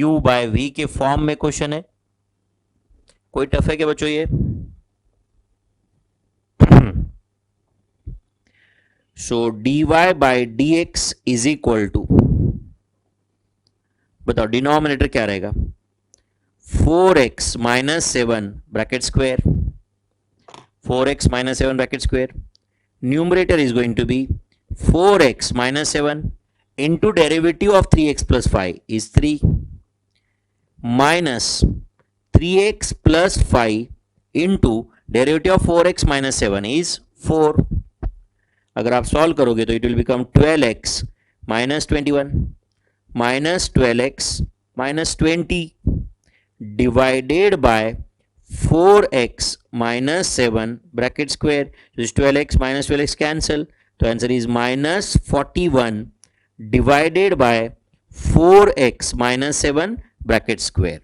u बाय v के फॉर्म में क्वेश्चन है. कोई टफ है क्या बच्चों ये? So dy by dx is equal to, बताओ डिनोमिनेटर क्या रहेगा? 4x minus 7 bracket square. 4x minus 7 bracket square. Numerator is going to be 4x minus 7 into derivative of 3x plus 5 is 3 minus 3x plus 5 into derivative of 4x minus 7 is 4. अगर आप सॉल्व करोगे तो it will become 12x minus 21 minus 12x minus 20 divided by 4x minus 7 bracket square. This 12x minus 12x cancel. तो answer is minus 41 divided by 4x minus 7 bracket square.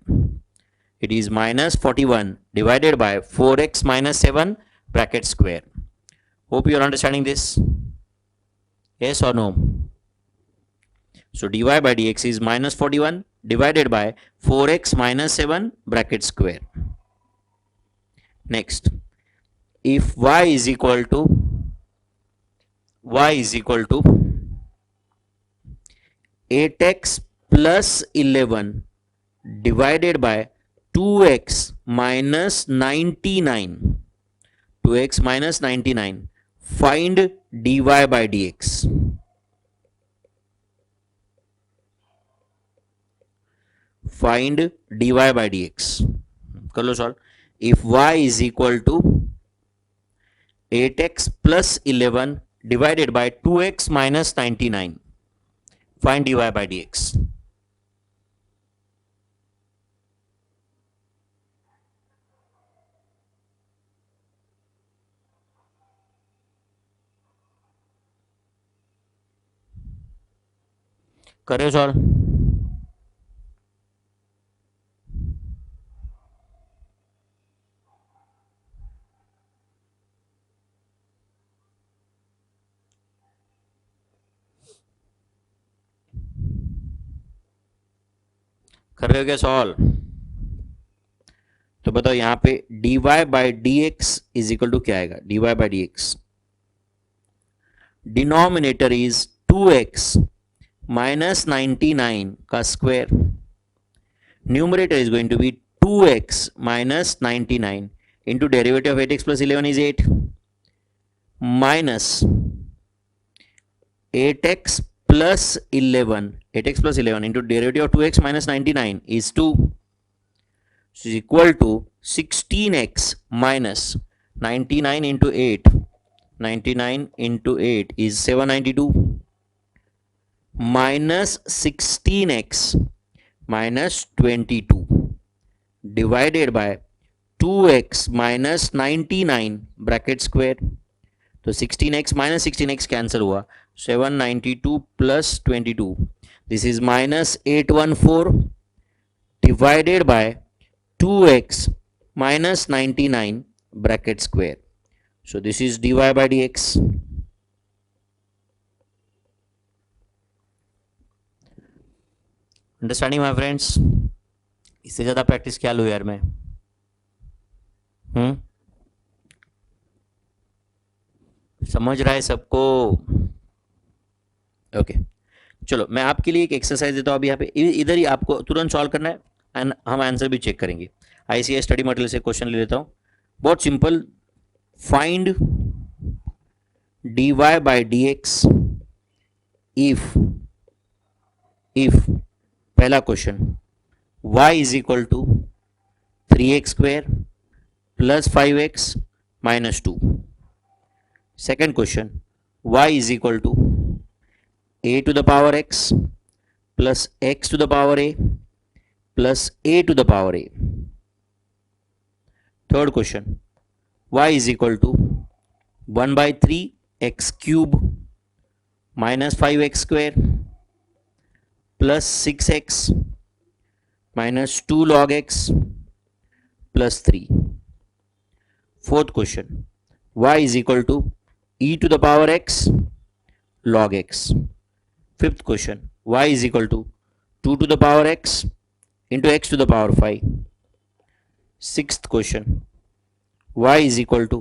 It is minus 41 divided by 4x minus 7 bracket square. Hope you are understanding this. Yes or no? So dy by dx is minus 41 divided by 4x minus 7 bracket square. Next, if y is equal to 8x plus 11 divided by 2x minus 99, 2x minus 99, find dy by dx. Find dy by dx. कर लो solve. If y is equal to 8x plus 11 divided by 2x minus 99, find dy by dx. करे सॉल्व. कर रहे हो क्या सॉल्व? तो बताओ यहां पे dy by dx is equal to क्या आएगा? dy by dx denominator is 2x minus 99 का square. Numerator is going to be 2x minus 99 into derivative of 8x plus 11 is 8 minus 8x plus 11, 8x plus 11 into derivative of 2x minus 99 is 2. So is equal to 16x minus 99 into 8. 99 into 8 is 792 minus 16x minus 22 divided by 2x minus 99 bracket square. तो 16x माइनस 16x कैंसिल हुआ, 792 plus 22, this is minus 814 divided by 2x minus 99 bracket square. So this is dy by dx. Understanding my friends? इससे ज़्यादा प्रैक्टिस क्या लूँ यार मैं? समझ रहा है सबको? ओके चलो मैं आपके लिए एक एक्सरसाइज देता हूँ अभी यहाँ पे, इधर ही आपको तुरंत सॉल्व करना है एंड हम आंसर भी चेक करेंगे। आईसीएस स्टडी मटेरियल से क्वेश्चन ले लेता हूँ, बहुत simple. Find dy by dx if पहला question y is equal to 3x square plus 5x minus 2। Second question y is equal to a to the power x plus x to the power a plus a to the power a। Third question y is equal to 1/3 x cube minus 5x square plus 6x minus 2 log x plus 3। Fourth question y is equal to e to the power x log x। Fifth question y is equal to 2 to the power x into x to the power 5। Sixth question y is equal to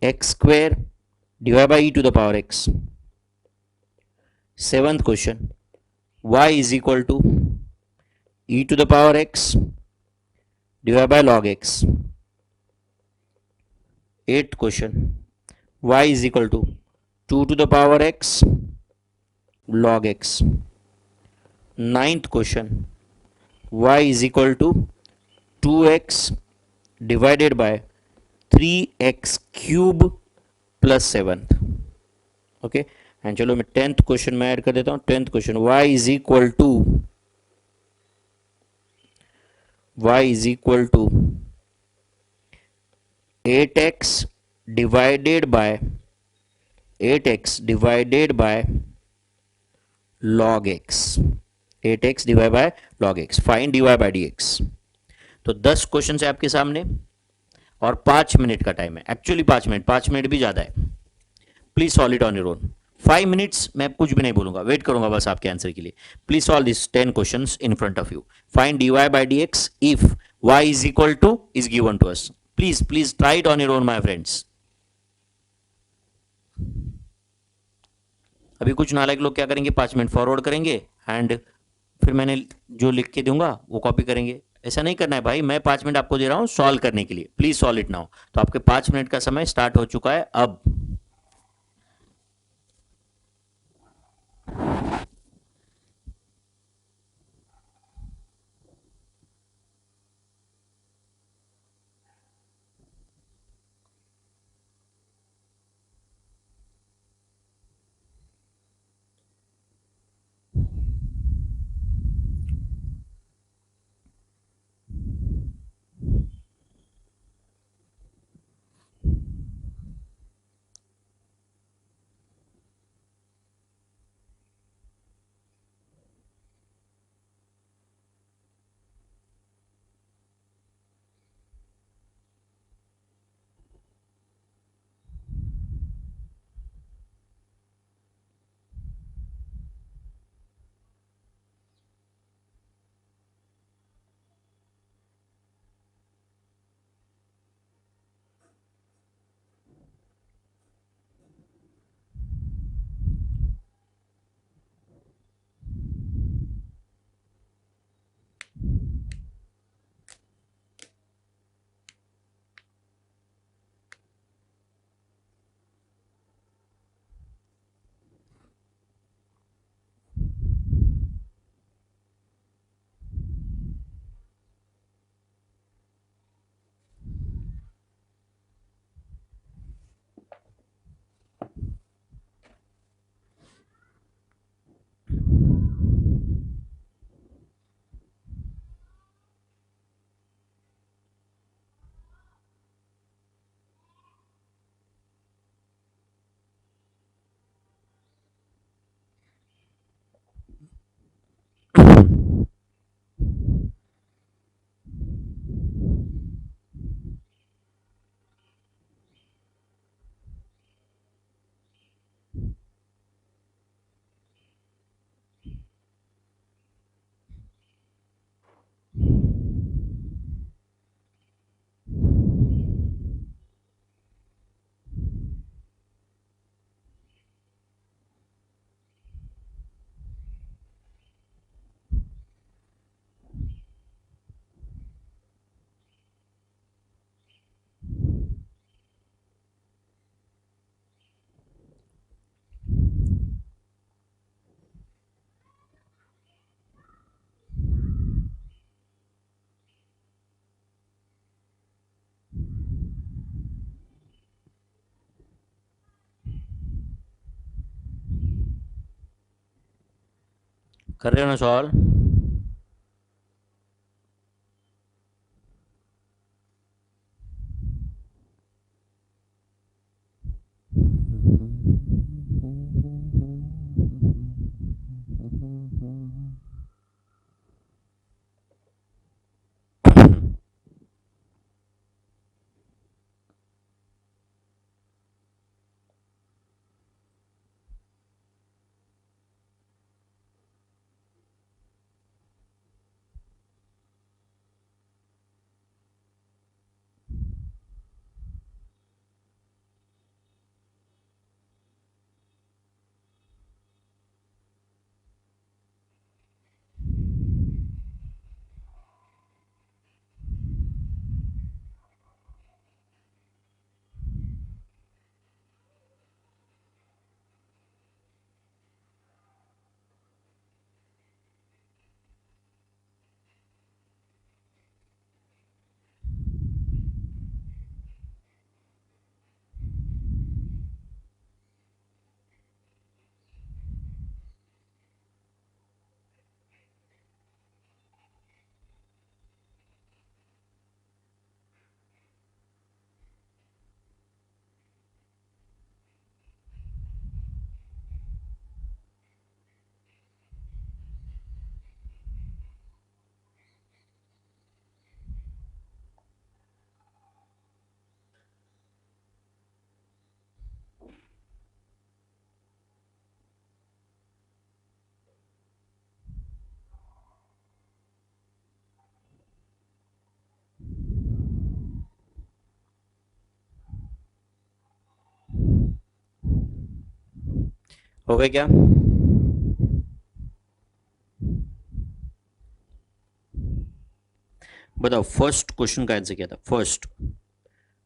x square divide by e to the power x। Seventh question y is equal to e to the power x divided by log x। Eighth question y is equal to 2 to the power x log x। Ninth question y is equal to 2x divided by 3x cube plus 7th। Okay and चलो मैं टेंथ क्वेश्चन में ऐड कर देता हूं। Tenth question y is equal to 8x divided by 8x divided by log x। 8x divide by log x। Find dy by dx। तो 10 क्वेश्चन है आपके सामने और 5 मिनट का टाइम है। एक्चुअली 5 मिनट भी ज्यादा है। Please solve it on your own. 5 minutes मैं कुछ भी नहीं बोलूंगा, वेट करूंगा बस आपके आंसर के लिए। Please solve this 10 questions in front of you. Find dy by dx if y is equal to is given to us. Please try it on your own my friends. अभी कुछ नालायक लोग क्या करेंगे, 5 मिनट फॉरवर्ड करेंगे एंड फिर मैंने जो लिख के दूंगा वो कॉपी करेंगे। ऐसा नहीं करना है भाई, मैं 5 मिनट आपको दे रहा हूं सॉल्व करने के लिए। Please solve it now. तो आपके 5 मिनट का समय स्टार्ट हो चुका है अब। कर रहे हो ना सॉल्व? हो गए क्या? बताओ फर्स्ट क्वेश्चन का आंसर क्या था? First,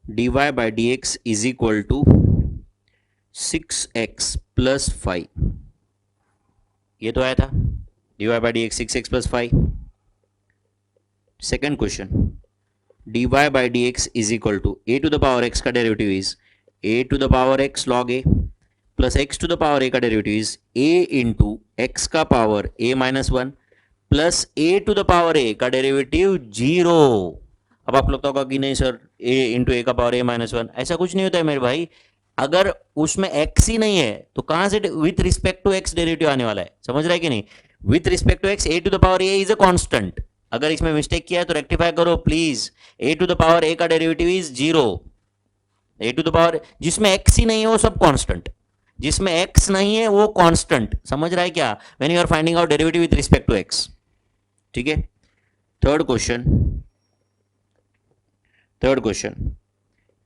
dy by d x is equal to 6x + 5, ये तो आया था। dy by d x 6x + 5। Second question, dy by d x is equal to a to the power x का derivative is a to the power x log a plus x to the power a का derivative is a into x का power a-1 plus a to the power a का डेरिवेटिव 0। अब आप लगता होगा कि नहीं सर a इंटू ए का पावर a-1, ऐसा कुछ नहीं होता है मेरे भाई। अगर उसमें x ही नहीं है तो कहां से with respect to x derivative आने वाला है, समझ रहा है कि नहीं? With respect to x a to the power a is a constant. अगर इसमें मिस्टेक किया है तो रेक्टिफाई करो please. a to the power a का derivative is 0। a to the power जिसमें x ही नहीं है वो सब कांस्टेंट, जिसमें x नहीं है वो कांस्टेंट, समझ रहा है क्या? When you are finding out derivative with respect to x। ठीक है। Third question,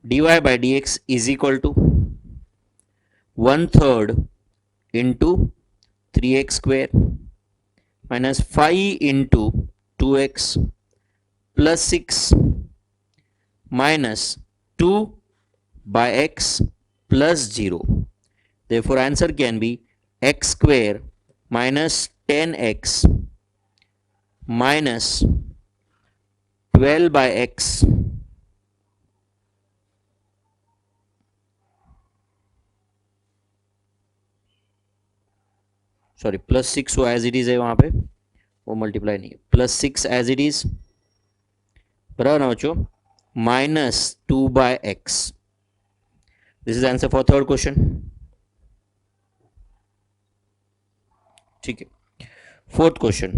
dy by d x is equal to 1/3 into 3x² minus 5 into 2x plus 6 minus 2 by x plus 0. Therefore, answer can be x² minus 10x minus 12 by x sorry plus 6 वो एज इट इज है, वहां पे वो मल्टीप्लाई नहीं है, प्लस 6 एज इट इज, बराबर ना बच्चों, minus 2 by x. This is answer for third question. ठीक है। Fourth question,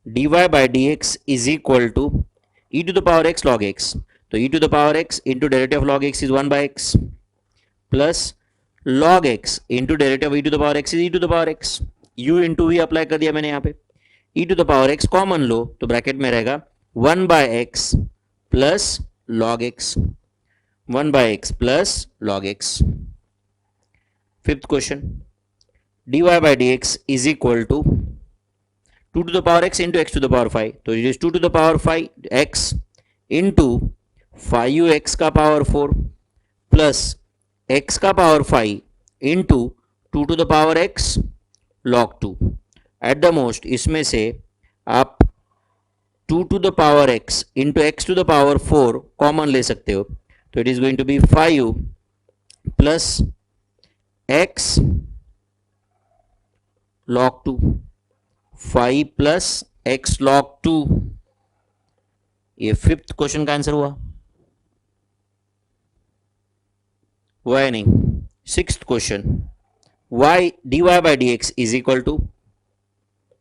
dy by d x is equal to e to the power x log x, तो e to the power x into derivative of log x is 1 by x plus log x into derivative e to the power x is e to the power x, u into v apply कर दिया मैंने यहाँ पे, e to the power x common लो तो ब्रैकेट में रहेगा 1 by x plus log x, 1 by x plus log x. Fifth question, dy by d x is equal to 2 to the power x into x to the power 5, तो it is 2 to the power 5x into 5x का पावर 4 प्लस x का power 5 into 2 to the power x log 2। At the most इसमें से आप 2 to the power x into x to the power 4 common ले सकते हो, तो it is going to be 5 plus x log 2 5 plus x log 2। ये फिफ्थ क्वेश्चन का आंसर हुआ है नहीं। Sixth question, y dy by d x is equal to,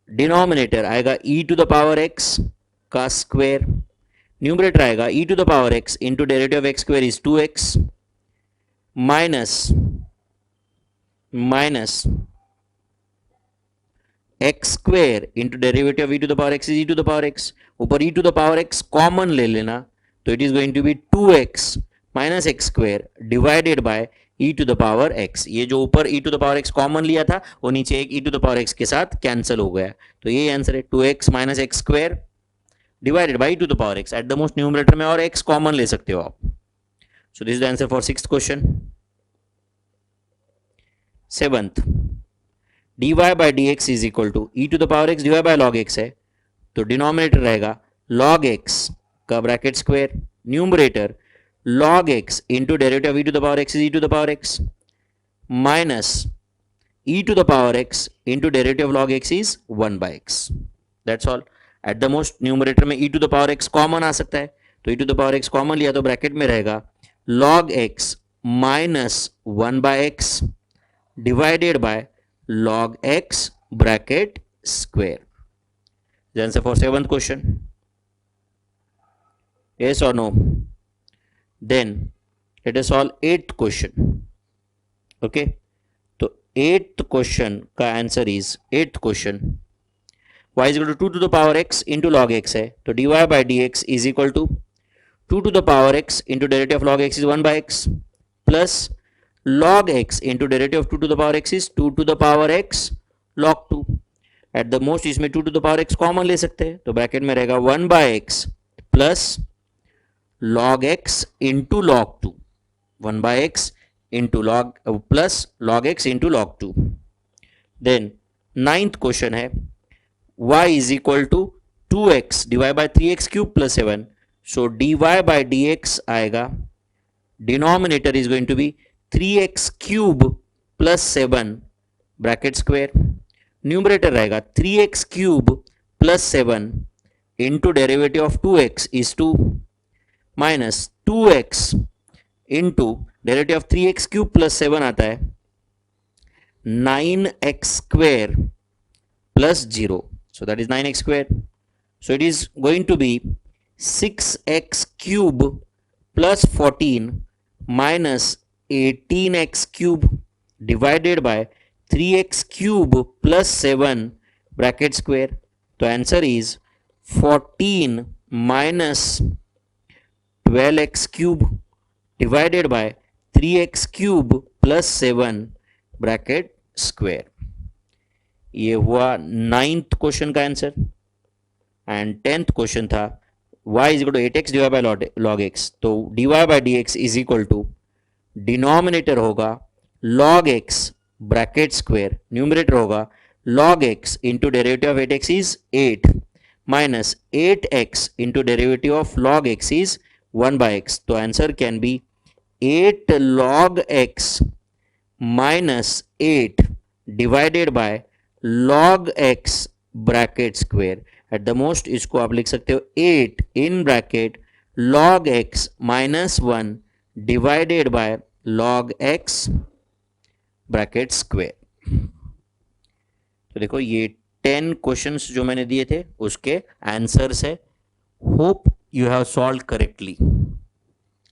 denominator आएगा e to the power x का स्क्वायर, न्यूमरेटर आएगा e to the power x into derivative of x square is 2x minus x square into derivative of e to the power x is e to the power x। ऊपर e to the power x common ले लेना, तो it is going to be 2x minus x square divided by e to the power x। ये जो ऊपर e to the power x common लिया था वो नीचे एक e to the power x के साथ कैंसिल हो गया, तो ये आंसर है 2x minus x square divided by e to the power x। At the most numerator में और x कॉमन ले सकते हो आप। So this is the answer for sixth question. Seventh, dy by d x is equal to e to the power x dy by log x है, तो डिनोमिनेटर रहेगा log x का bracket square, numerator log x into derivative of e to the power x is e to the power x minus e to the power x into derivative of log x is 1 by x. That's all. At the most numerator में e to the power x common आ सकता है, तो e to the power x common लिया तो ब्रैकेट में रहेगा log x minus 1 by x divided by log x bracket square. The answer for seventh question. Yes or no? Then let us solve eighth question. Okay. तो eighth question का answer is eighth question. Y is equal to 2 to the power x into log x है, तो dy by dx is equal to 2 to the power x into derivative of log x is 1 by x plus log x into derivative of 2 to the power x is 2 to the power x log 2। At the most इसमें 2 to the power x common ले सकते हैं, तो ब्रैकेट में रहेगा 1 by x plus log x into log 2, 1 by x into log plus log x into log 2। Then ninth question है y is equal to 2x divide by 3x cube plus 7, so dy by dx आएगा, denominator is going to be 3x cube plus 7 bracket square, numerator रहेगा 3x cube plus 7 into derivative of 2x is 2 minus 2x into derivative of 3x cube plus 7 आता है 9x square plus 0, so that is 9x square. So it is going to be 6x cube plus 14 minus 18x cube divided by 3x cube plus 7 bracket square, तो answer is 14 minus 12x cube divided by 3x cube plus 7 bracket square. ये हुआ नाइन्थ क्वेश्चन का आंसर। एंड टेंथ क्वेश्चन था y is equal to 8x divide by log x, तो dy by dx is equal to, denominator होगा log x bracket square, numerator होगा log x into derivative of 8x is 8 minus 8x into derivative of log x is 1 by x, तो answer can B 8 log x minus 8 divided by log x bracket square. Eight the most इसको आप लिख सकते हो 8 in bracket log x minus 1 divided by log x bracket square. तो देखो ये 10 क्वेश्चंस जो मैंने दिए थे उसके आंसर्स है। Hope you have solve correctly.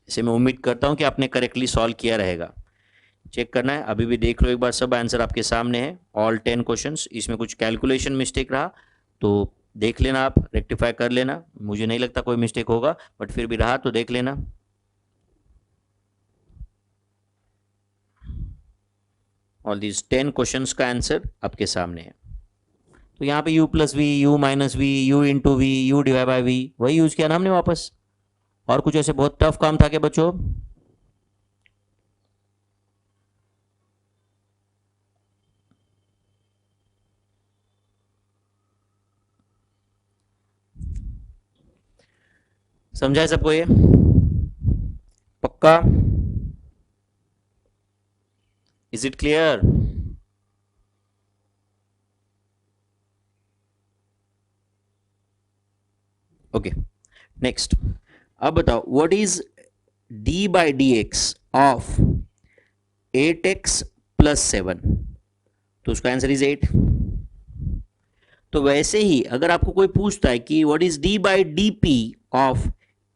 इसे मैं उम्मीद करता हूं कि आपने करेक्टली सॉल्व किया रहेगा। चेक करना है, अभी भी देख लो एक बार, सब आंसर आपके सामने है, ऑल 10 क्वेश्चंस। इसमें कुछ कैलकुलेशन मिस्टेक रहा तो देख लेना, आप रेक्टिफाई कर लेना। मुझे नहीं लगता कोई मिस्टेक होगा, बट फिर भी रहा तो देख लेना। ऑल दीज 10 क्वेश्चंस का आंसर आपके सामने है। तो यहाँ पे u plus v, u minus v, u into v, u divide by v, वही यूज किया ना हमने वापस। और कुछ ऐसे बहुत टफ काम था क्या बच्चों? समझा है सबको ये? पक्का? Is it clear? Okay, next. अब बताओ what is d by d x of 8x plus 7, तो उसका आंसर इज 8। तो वैसे ही अगर आपको कोई पूछता है कि what is d by d p of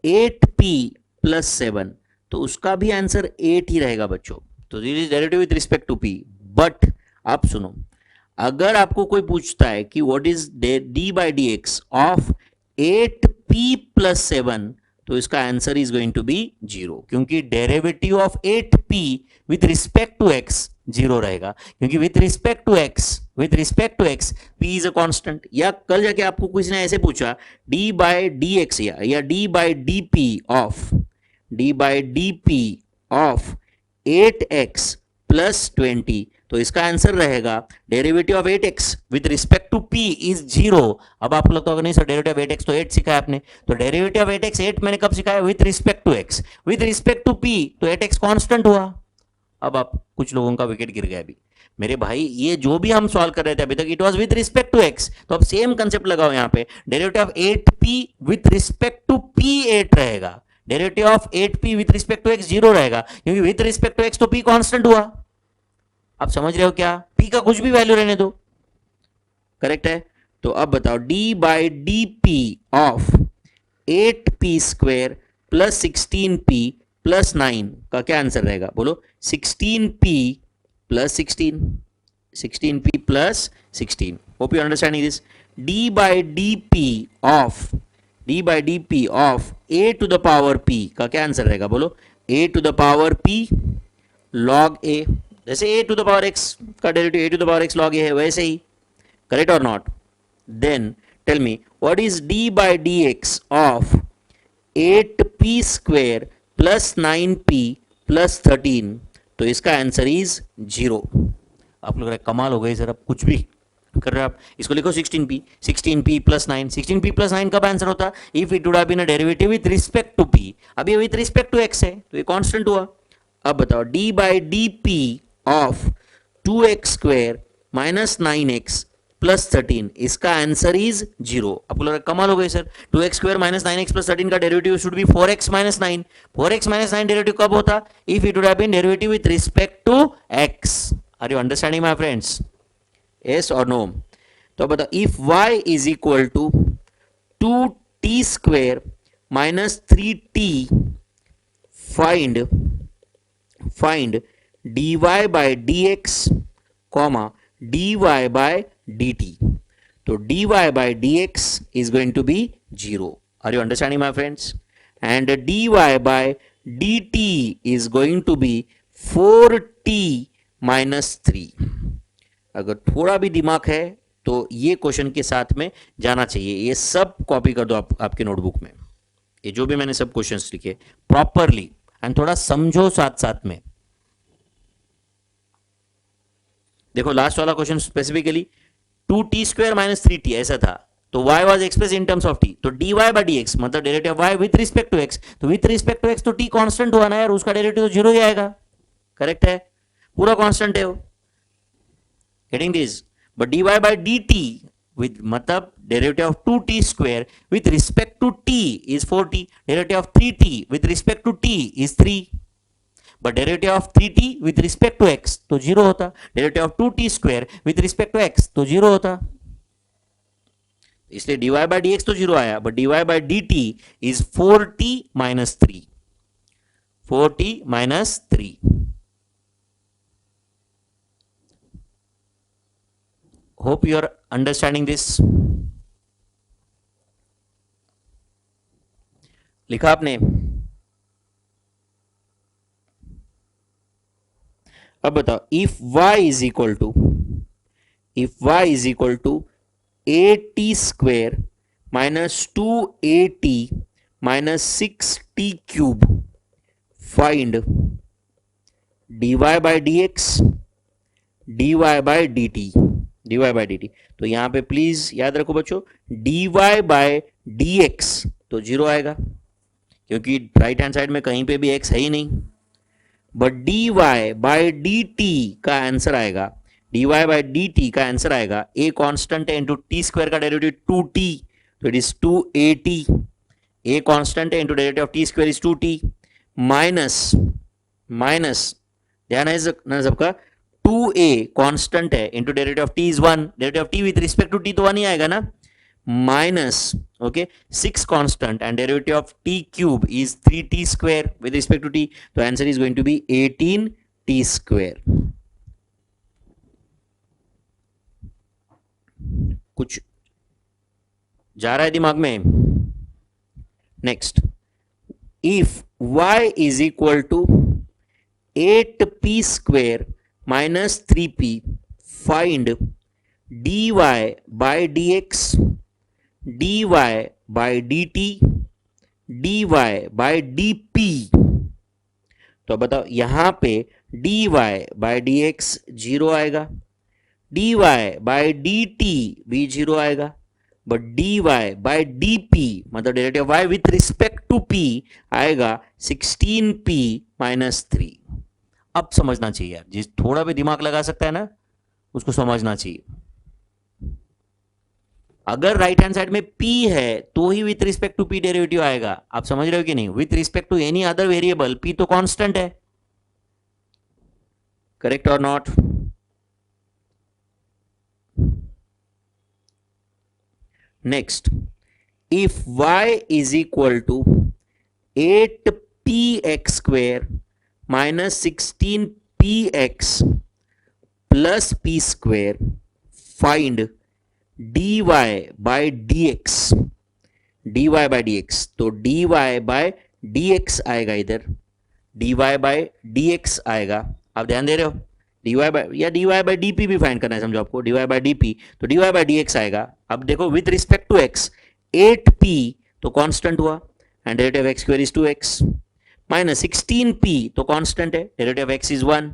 8p plus 7, तो उसका भी आंसर 8 ही रहेगा बच्चों। तो this is derivative with respect to p। But आप सुनो, अगर आपको कोई पूछता है कि what is d by d x of 8p plus 7, तो इसका answer is going to be 0, क्योंकि derivative of 8p with respect to x 0 रहेगा, क्योंकि with respect to x p is a constant. या कल जाके आपको किसी ने ऐसे पूछा d बाय डी एक्स या d by d p of 8x plus 20, तो इसका आंसर रहेगा derivative of 8x with respect to p is 0। अब आपको लगता होगा नहीं सर डेरिवेटिव ऑफ 8x तो 8 सिखाया आपने, तो डेरिवेटिव ऑफ 8x 8 मैंने कब सिखाया? With respect to x, with respect to p, तो 8x कांस्टेंट हुआ। अब आप कुछ लोगों का विकेट गिर गया अभी, मेरे भाई ये जो भी हम सॉल्व कर रहे थे अभी तक it was with respect to x, तो अब सेम कंसेप्ट लगाओ यहाँ पे, derivative of 8p with respect to p 8 रहेगा, derivative of 8p with respect to x 0 रहेगा, क्योंकि विथ रिस्पेक्ट टू x तो p कांस्टेंट हुआ। आप समझ रहे हो क्या? p का कुछ भी वैल्यू रहने दो, करेक्ट है। तो अब बताओ d by d p of 8p square plus 16p plus 9 का क्या आंसर रहेगा? बोलो 16p plus 16, 16p plus 16। Hope you understanding this. d by d p of a to the power p का क्या आंसर रहेगा? बोलो a to the power p log a, जैसे a to the power x का derivative a to the power x log a है, वैसे ही, करेक्ट और not? Then tell me what is d by d x of 8p square plus 9p plus 13, तो इसका आंसर इज 0। आप लोग कमाल हो गई सर, अब कुछ भी कर रहे हो आप। इसको लिखो 16p प्लस 9, 16p प्लस 9 कब आंसर होता? If it would have been a derivative with respect to p, अब ये विथ रिस्पेक्ट टू x है तो ये कांस्टेंट हुआ। अब बताओ d by d p of 2x square minus 9x plus 13, इसका आंसर इज 0। आपको लग रहा है कमाल हो गई sir, 2x square minus 9x plus 13 का derivative should be 4x minus 9। 4x minus 9 derivative कब होता? If it would have been derivative with respect to x। Are you understanding my friends? Yes और नो? तो बताओ if y is equal to 2t square minus 3t, find dy by dx comma dy by dt। तो dy by dx is going to be 0. Are you understanding my friends? And dy by dt is going to be 4t minus 3. अगर थोड़ा भी दिमाग है तो ये क्वेश्चन के साथ में जाना चाहिए, ये सब कॉपी कर दो आपके नोटबुक में, ये जो भी मैंने सब क्वेश्चंस लिखे प्रॉपरली एंड थोड़ा समझो साथ साथ में। देखो लास्ट वाला question specifically 2t square minus 3t ऐसा था, तो y was express in terms of t, तो dy बाय dx मतलब derivative of y with respect to x, तो विथ रिस्पेक्ट टू x तो t कांस्टेंट हुआ ना यार, उसका डेरिवेटिव तो 0 ही आएगा, करेक्ट है, पूरा कांस्टेंट है वो, getting this. But dy by dt with मतलब derivative of 2t square with respect to t is 4t, derivative of 3t with respect to t is 3, but derivative of 3t with respect to x तो 0 होता, derivative of 2t square with respect to x तो 0 होता, इसलिए dy बाय dx तो 0 आया, but dy by dt is 4t minus 3, 4t minus 3। Hope you are understanding this. लिखा आपने? अब बताओ if y is equal to at square minus 2at minus 6t cube, find dy by dx, dy by dt। तो यहां पे प्लीज याद रखो बच्चों, dy बाय dx तो 0 आएगा, क्योंकि राइट हैंड साइड में कहीं पे भी x है ही नहीं, बट dy बाय dt का आंसर आएगा, dy बाय dt का आंसर आएगा a कांस्टेंट है इंटू टी स्क्वायर का डेरिवेटिव 2t, तो it is 2at, a constant है, into derivative of T square is 2t, minus minus ध्यान है ना सबका, 2a कांस्टेंट है, into derivative of T is 1, derivative of T with respect to T तो 1 ही आएगा ना, minus okay 6 constant and derivative of T cube is 3t square with respect to T, तो answer is going to be 18t square. कुछ जा रहा है दिमाग में? Next, if y is equal to 8p square minus 3p, find dy by dx, dy by dt, dy by dp। तो बताओ यहां पे dy बाय dx 0 आएगा, dy बाय dt भी 0 आएगा, बट dy बाय dp मतलब derivative y with respect to p आएगा 16p माइनस 3। अब समझना चाहिए यार, जिस थोड़ा भी दिमाग लगा सकता है ना उसको समझना चाहिए। अगर राइट हैंड साइड में p है तो ही with respect to p derivative आएगा। आप समझ रहे हो कि नहीं? With respect to any other variable p तो कांस्टेंट है, करेक्ट और not? Next, if y is equal to 8px square minus 16px plus p square, find dy by dx, dy by dx। तो dy by dx आएगा, इधर dy by dx आएगा। आप ध्यान दे रहे हो? dy by या dy by dp भी फाइंड करना है, समझो आपको, dy by dp तो dy by dx आएगा। अब देखो with respect to x 8p तो कांस्टेंट हुआ and derivative of x square is 2x, minus 16p तो कांस्टेंट है, derivative of x is 1,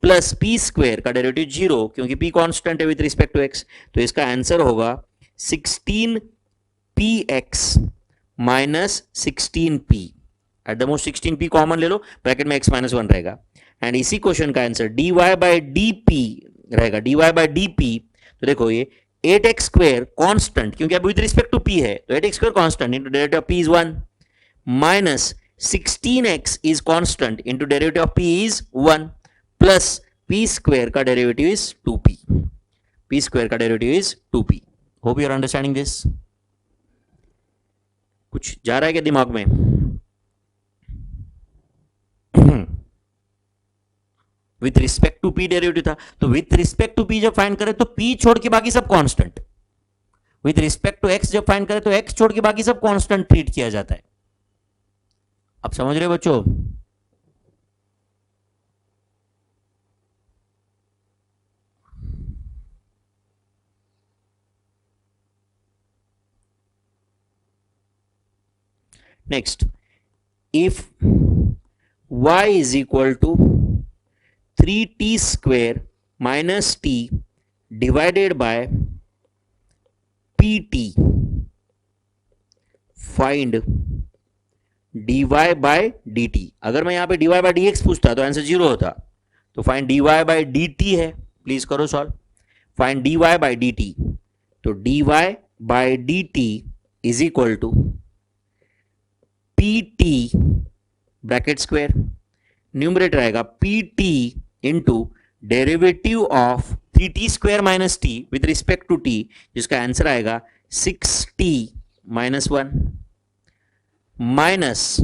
plus p square का डेरिवेटिव 0 क्योंकि p कांस्टेंट है विथ रिस्पेक्ट टू x, तो इसका आंसर होगा 16px minus 16p। Eight the most 16p common ले लो, ब्रैकेट में x माइनस 1 रहेगा, एंड इसी क्वेश्चन का आंसर dy बाय dp रहेगा, dy बाय dp। तो देखो ये 8x स्क्वायर कांस्टेंट क्योंकि अब विद रिस्पेक्ट टू p है, तो 8x square constant into derivative of p is 1, minus 16x is constant into derivative of p is 1, plus p square का derivative is 2p, p square का derivative is 2p। Hope you are understanding this. कुछ जा रहा है क्या दिमाग में? With respect to p derivative था, तो विथ रिस्पेक्ट टू p जब फाइंड करें तो p छोड़ के बाकी सब constant, with respect to x जब फाइंड करें तो x छोड़ के बाकी सब कांस्टेंट ट्रीट किया जाता है। आप समझ रहे हो बच्चों? Next, if y is equal to 3t square minus t divided by pt, find dy by dt। अगर मैं यहां पे dy बाय dx पूछता तो आंसर 0 होता, तो फाइंड dy बाय dt है, प्लीज करो solve. Find dy by dt, तो dy by dt is equal to pt bracket square, numerator आएगा pt into derivative of 3t square minus t with respect to t, जिसका आंसर आएगा 6t minus 1, minus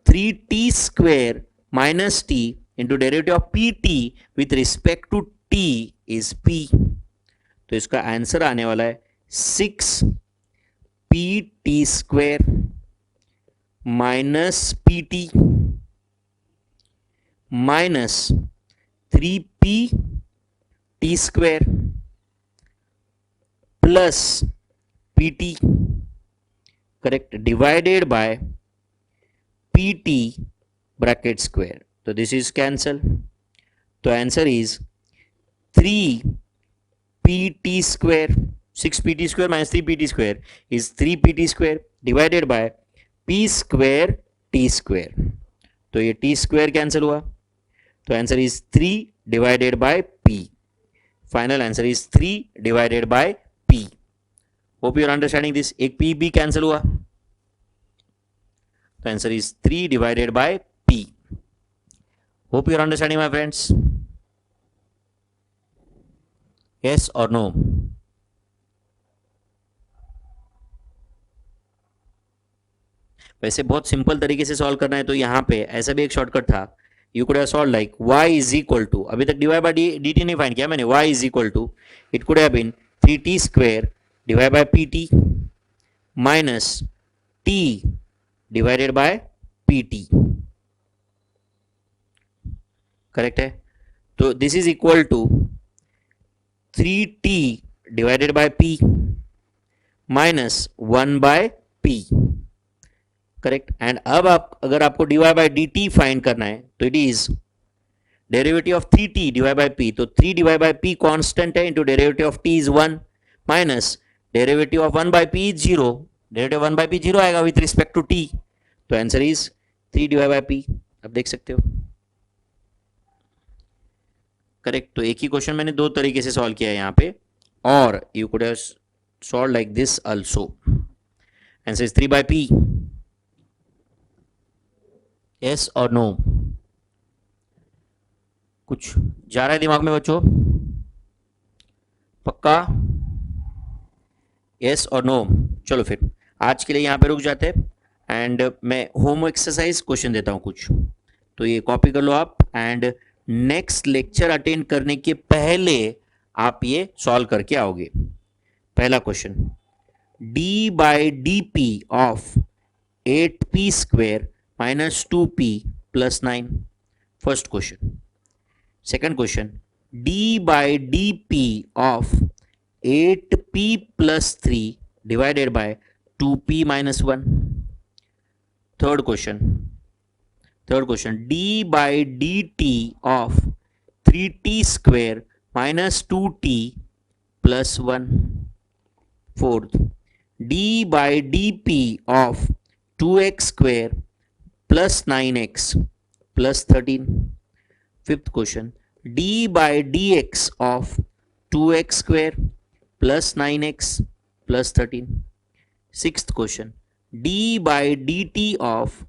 3t square minus t into derivative of pt with respect to t is p। तो इसका आंसर आने वाला है 6pt square minus pt minus 3p t square plus pt, correct, divided by pt bracket square. तो दिस इज कैंसल, तो answer is 3pt square, 6pt square minus 3pt square is 3pt square divided by p square t square. तो ये t स्क्वायर कैंसिल हुआ, तो answer is 3 divided by p। Final answer is 3 divided by p। Hope you are understanding this. एक पी बी कैंसिल हुआ, तो answer is 3 divided by p. Hope you are understanding my friends. Yes और नो? वैसे बहुत सिंपल तरीके से सॉल्व करना है तो यहां पे ऐसा भी एक शॉर्टकट था. You could have solve like y is equal to, अभी तक डिवाइड बाय डी टी नहीं फाइंड किया मैंने, y is equal to, it could have been 3t square divide by pt minus t divided by pt. Correct है? तो this is equal to 3t divided by p minus 1 by p. Correct. And अब आप अगर आपको dy बाय dt फाइंड करना है तो it is derivative of 3t divide by p. तो 3 डिवाइड बाय p कांस्टेंट है, into derivative of t is 1 minus derivative of 1 by p is 0. Derivative 1 by p 0 आएगा विथ रिस्पेक्ट टू t. तो answer is 3 divide by p. अब देख सकते हो. करेक्ट. तो एक ही क्वेश्चन मैंने दो तरीके से सॉल्व किया है यहाँ पे, और you could have solve like this also. Answer is 3 by p. Yes और नो? कुछ जा रहा है दिमाग में बच्चों? पक्का? यस और नो? चलो फिर आज के लिए यहाँ पे रुक जाते हैं, एंड मैं होम एक्सरसाइज क्वेश्चन देता हूँ कुछ, तो ये कॉपी कर लो आप, एंड नेक्स्ट लेक्चर अटेंड करने के पहले आप ये सॉल्व करके आओगे. पहला question, d by d p of 8p square minus 2p plus 9. First question. Second question, d by d p of 8p plus 3 divided bye 2p minus 1. Third question, d by D T of 3t square minus 2t plus 1. Fourth, d by d p of 2x square plus 9x plus 13. Fifth question, d by d x of 2x square plus 9x plus 13. Sixth question, d by D T of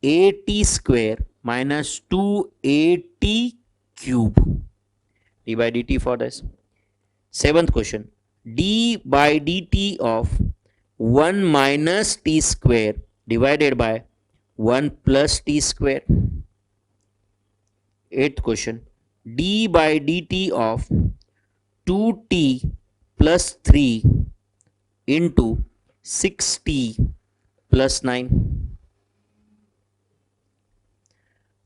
8t square minus 2at cube. d by dt for this. Seventh question, d by dt of 1 minus t square divided by 1 plus t square. Eighth question, d by dt of 2t plus 3 into 6t plus 9.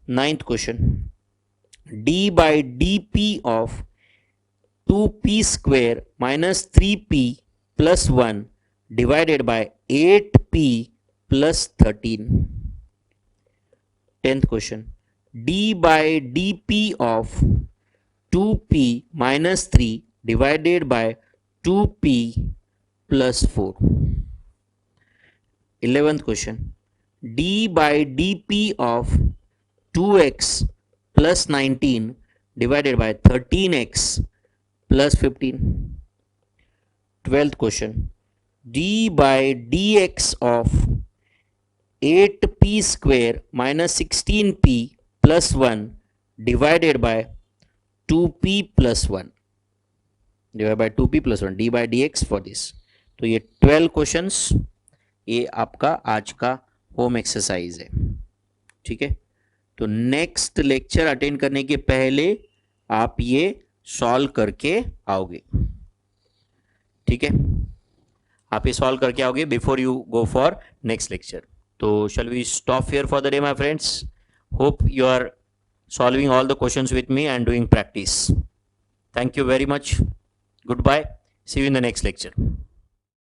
Ninth question, d by dp of 2p square minus 3p plus 1 divided by 8p plus 13. 10th question, d by dp of 2p minus 3 divided by 2p plus 4. 11th question, d by dp of 2x plus 19 divided by 13x plus 15. 12th question, d by dx of 8p square minus 16p plus 1 divided by 2p plus 1 divided by 2p plus 1 d by dx for this. तो ये 12 क्वेश्चंस ये आपका आज का होम एक्सरसाइज है. ठीक है, तो नेक्स्ट लेक्चर अटेंड करने के पहले आप ये सॉल्व करके आओगे. ठीक है, आप ये सॉल्व करके आओगे before you go for next lecture. तो shall we stop here for the day, my friends? Hope you are solving all the questions with me and doing practice. Thank you very much. Goodbye. See you in the next lecture.